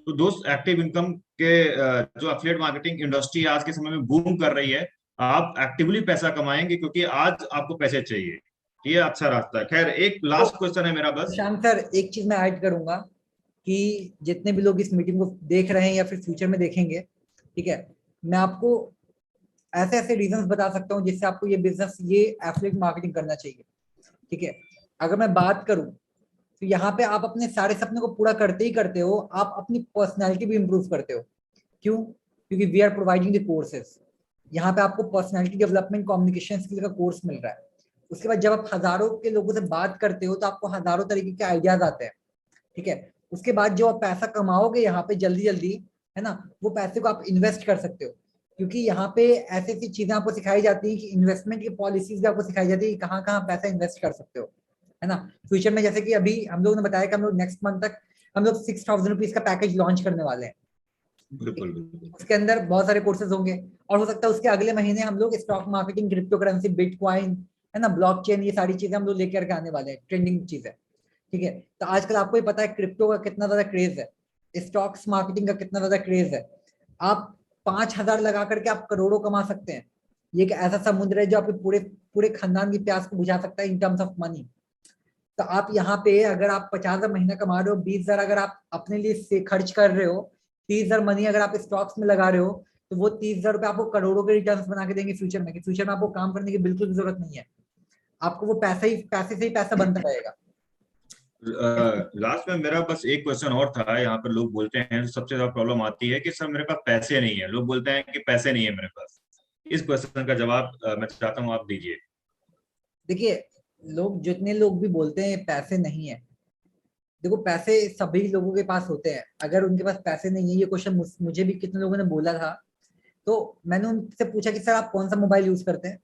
तो दोस्त एक्टिव इनकम के जो एफिलिएट मार्केटिंग इंडस्ट्री आज के समय में बूम कर रही है, आप एक्टिवली पैसा कमाएंगे क्योंकि आज आपको पैसे चाहिए। ये अच्छा रास्ता है। खैर, एक तो लास्ट क्वेश्चन है मेरा बस। प्रशांत सर एक चीज मैं ऐड करूंगा, कि जितने भी लोग इस मीटिंग को देख रहे हैं या फिर फ्यूचर में देखेंगे, ठीक है, मैं आपको ऐसे ऐसे रीजंस बता सकता हूँ जिससे आपको ये बिजनेस, ये एफिलिएट मार्केटिंग करना चाहिए। ठीक है, अगर मैं बात करूं तो यहाँ पे आप अपने सारे सपने को पूरा करते ही करते हो, आप अपनी पर्सनैलिटी भी इंप्रूव करते हो। क्यों? क्योंकि we are providing the courses. यहाँ पे आपको पर्सनैलिटी डेवलपमेंट कम्युनिकेशन स्किल का कोर्स मिल रहा है। उसके बाद जब आप हजारों के लोगों से बात करते हो तो आपको हजारों तरीके के आइडियाज आते हैं। ठीक है, उसके बाद जो आप पैसा कमाओगे यहाँ पे जल्दी जल्दी, है ना, वो पैसे को आप इन्वेस्ट कर सकते हो। क्योंकि यहाँ पे ऐसी ऐसी चीजें आपको सिखाई जाती है कि इन्वेस्टमेंट की पॉलिसीज भी आपको सिखाई जाती है कि कहाँ कहाँ पैसा इन्वेस्ट कर सकते हो, है ना। फ्यूचर में जैसे कि अभी हम लोग ने बताया कि हम लोग नेक्स्ट मंथ तक हम लोग 6,000 रुपीज का पैकेज लॉन्च करने वाले हैं। बिल्कुल बिल्कुल। उसके अंदर बहुत सारे कोर्सेज होंगे, और हो सकता है उसके अगले महीने हम लोग stock marketing, crypto currency, bitcoin, है ना, ब्लॉकचेन, ये सारी चीजें हम लोग लेकर के आने वाले हैं, ट्रेंडिंग चीज है। ठीक है, तो आजकल आपको ही पता है क्रिप्टो का कितना ज्यादा क्रेज है, स्टॉक्स मार्केटिंग का कितना ज्यादा क्रेज है। आप 5,000 लगा करके आप करोड़ों कमा सकते हैं। ये एक ऐसा समुद्र है जो आपके पूरे पूरे खानदान की प्यास को बुझा सकता है इन टर्म्स ऑफ मनी। तो आप यहाँ पे अगर आप 50,000 महीना कमा रहे हो, 20,000 अगर आप अपने लिए से खर्च कर रहे हो, 30,000 मनी अगर आप स्टॉक्स में लगा रहे हो, तो वो 30,000 रुपए आपको करोड़ों के रिटर्न बना के देंगे फ्यूचर में, कि फ्यूचर में आपको काम करने की बिल्कुल भी जरूरत नहीं है। आपको वो पैसे से ही पैसा बनता रहेगा। लास्ट में मेरा बस एक क्वेश्चन और था। यहाँ पर लोग बोलते हैं, सबसे ज्यादा प्रॉब्लम आती है कि सर मेरे पास पैसे नहीं है। लोग बोलते हैं कि पैसे नहीं है मेरे पास। इस क्वेश्चन का जवाब मैं चाहता हूँ आप दीजिए। देखिए, लोग जितने लोग भी बोलते हैं पैसे नहीं है, देखो पैसे सभी लोगों के पास होते हैं। अगर उनके पास पैसे नहीं है, ये क्वेश्चन मुझे भी कितने लोगों ने बोला था, तो मैंने उनसे पूछा कि सर आप कौन सा मोबाइल यूज करते हैं।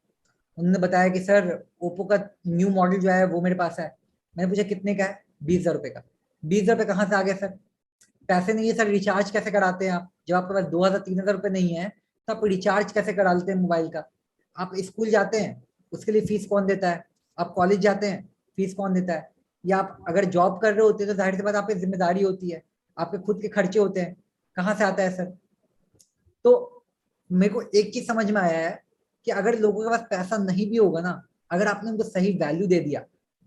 उन्होंने बताया कि सर ओप्पो का न्यू मॉडल जो है वो मेरे पास है। मैंने पूछा कितने का है, 20,000 रुपए का। 20,000 रुपए कहाँ से आ गया सर? पैसे नहीं है सर, रिचार्ज कैसे कराते हैं आप? जब आपके पास 2,000-3,000 रुपए नहीं है, तो आप रिचार्ज कैसे करा लेते हैं मोबाइल का? आप स्कूल जाते हैं, उसके लिए फीस कौन देता है? आप कॉलेज जाते हैं, फीस कौन देता है? या आप अगर जॉब कर रहे होते हैं तो जाहिर सी बात आपकी जिम्मेदारी होती है, आपके खुद के खर्चे होते हैं, कहाँ से आता है सर? तो मेरे को एक चीज समझ में आया है कि अगर लोगों के पास पैसा नहीं भी होगा ना, अगर आपने उनको सही वैल्यू दे दिया,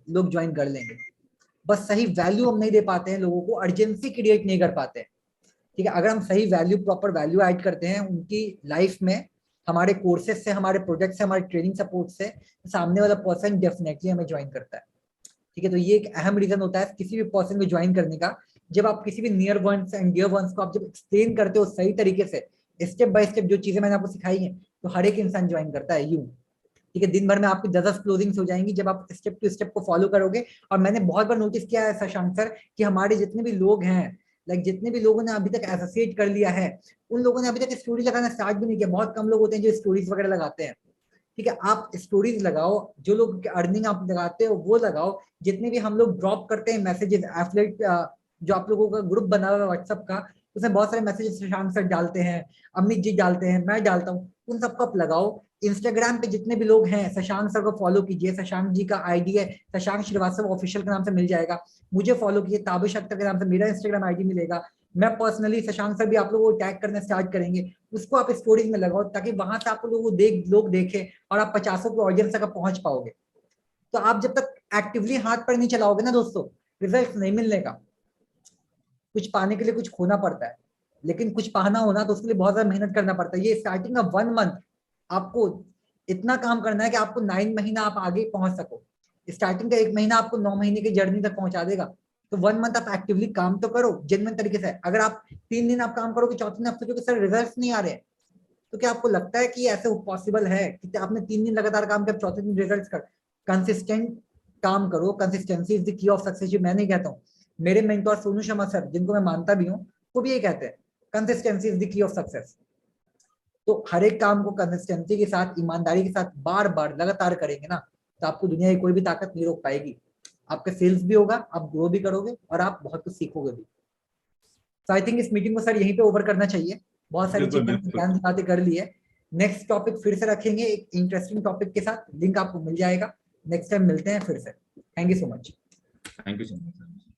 लोग ज्वाइन कर लेंगे। बस सही वैल्यू हम नहीं दे पाते हैं लोगों को, अर्जेंसी क्रिएट नहीं कर पाते हैं। ठीक है, अगर हम सही वैल्यू, प्रॉपर वैल्यू ऐड करते हैं उनकी लाइफ में, हमारे कोर्सेज से, हमारे प्रोजेक्ट से, हमारे ट्रेनिंग सपोर्ट से, सामने वाला पर्सन डेफिनेटली हमें ज्वाइन करता है। ठीक है, तो ये एक अहम रीजन होता है किसी भी पर्सन को ज्वाइन करने का। जब आप किसी भी near ones and dear ones को आप जब एक्सप्लेन करते हो सही तरीके से, स्टेप बाय स्टेप, जो चीजें मैंने आपको सिखाई हैं, तो हर एक इंसान ज्वाइन करता है यूं। ठीक है, दिन भर में आपकी 10 क्लोजिंग्स हो जाएंगी जब आप स्टेप टू स्टेप को फॉलो करोगे। और मैंने बहुत बार नोटिस किया है शशांक सर कि हमारे जितने भी लोग हैं, लाइक जितने भी लोगों ने अभी तक एसोसिएट कर लिया है, उन लोगों ने अभी तक स्टोरी लगाना स्टार्ट भी नहीं किया। बहुत कम लोग होते हैं जो स्टोरीज वगैरह लगाते हैं। ठीक है, आप स्टोरीज लगाओ, जो लोग अर्निंग आप लगाते हो वो लगाओ। जितने भी हम लोग ड्रॉप करते हैं मैसेजेस, एफलेट जो आप लोगों का ग्रुप बना हुआ है व्हाट्सएप का, उसमें बहुत सारे मैसेजेस शशांक सर डालते हैं, अमित जी डालते हैं, मैं डालता हूँ, उन सबको आप लगाओ। इंस्टाग्राम पे जितने भी लोग हैं, शशांक सर को फॉलो कीजिए, शशांक जी का आईडी है शशांक श्रीवास्तव ऑफिशियल के नाम से मिल जाएगा। मुझे फॉलो कीजिए, ताबिश अख्तर के नाम से मेरा इंस्टाग्राम आईडी मिलेगा। मैं पर्सनली शशांक सर भी आप लोगों को टैग करना स्टार्ट करेंगे, उसको आप स्टोरीज में लगाओ, ताकि वहां से आप लोगों को लोग देखे और आप 50 की ऑडियंस तक पहुंच पाओगे। तो आप जब तक एक्टिवली हाथ पर नहीं चलाओगे ना दोस्तों, रिजल्ट नहीं मिलने का। कुछ पाने के लिए कुछ खोना पड़ता है, लेकिन कुछ पाना होना तो उसके लिए बहुत ज्यादा मेहनत करना पड़ता है। ये स्टार्टिंग का 1 मंथ आपको इतना काम करना है कि आपको 9 महीना आप आगे पहुंच सको। स्टार्टिंग का 1 महीना आपको 9 महीने की जर्नी तक पहुंचा देगा। तो 1 मंथ आप एक्टिवली काम तो करो जेन्युइन तरीके से। अगर आप 3 दिन आप काम करोगे, चौथे दिन आपको सर रिजल्ट नहीं आ रहे, तो क्या आपको लगता है कि ऐसे पॉसिबल है कि आपने 3 दिन लगातार काम किया, चौथे दिन रिजल्ट कर? कंसिस्टेंट काम करो, consistency is the key of success. मैं नहीं कहता हूँ, मेरे मेंटोर सोनू शर्मा सर, जिनको मैं मानता भी हूँ, वो भी ये कहते हैं consistency is the key of success. तो हर एक काम को कंसिस्टेंसी के साथ, ईमानदारी के साथ बार बार लगातार करेंगे ना, तो आपको दुनिया की कोई भी ताकत नहीं रोक पाएगी। आपके सेल्स भी होगा, आप ग्रो भी करोगे और आप बहुत कुछ सीखोगे भी। तो आई थिंक इस मीटिंग को सर यहीं पे ओवर करना चाहिए। बहुत सारी बिल्कुल चीजें बिल्कुल। ज्ञान की बातें कर ली है। नेक्स्ट टॉपिक फिर से रखेंगे एक इंटरेस्टिंग टॉपिक के साथ, लिंक आपको मिल जाएगा। नेक्स्ट टाइम मिलते हैं फिर से। Thank you so much. Thank you so much.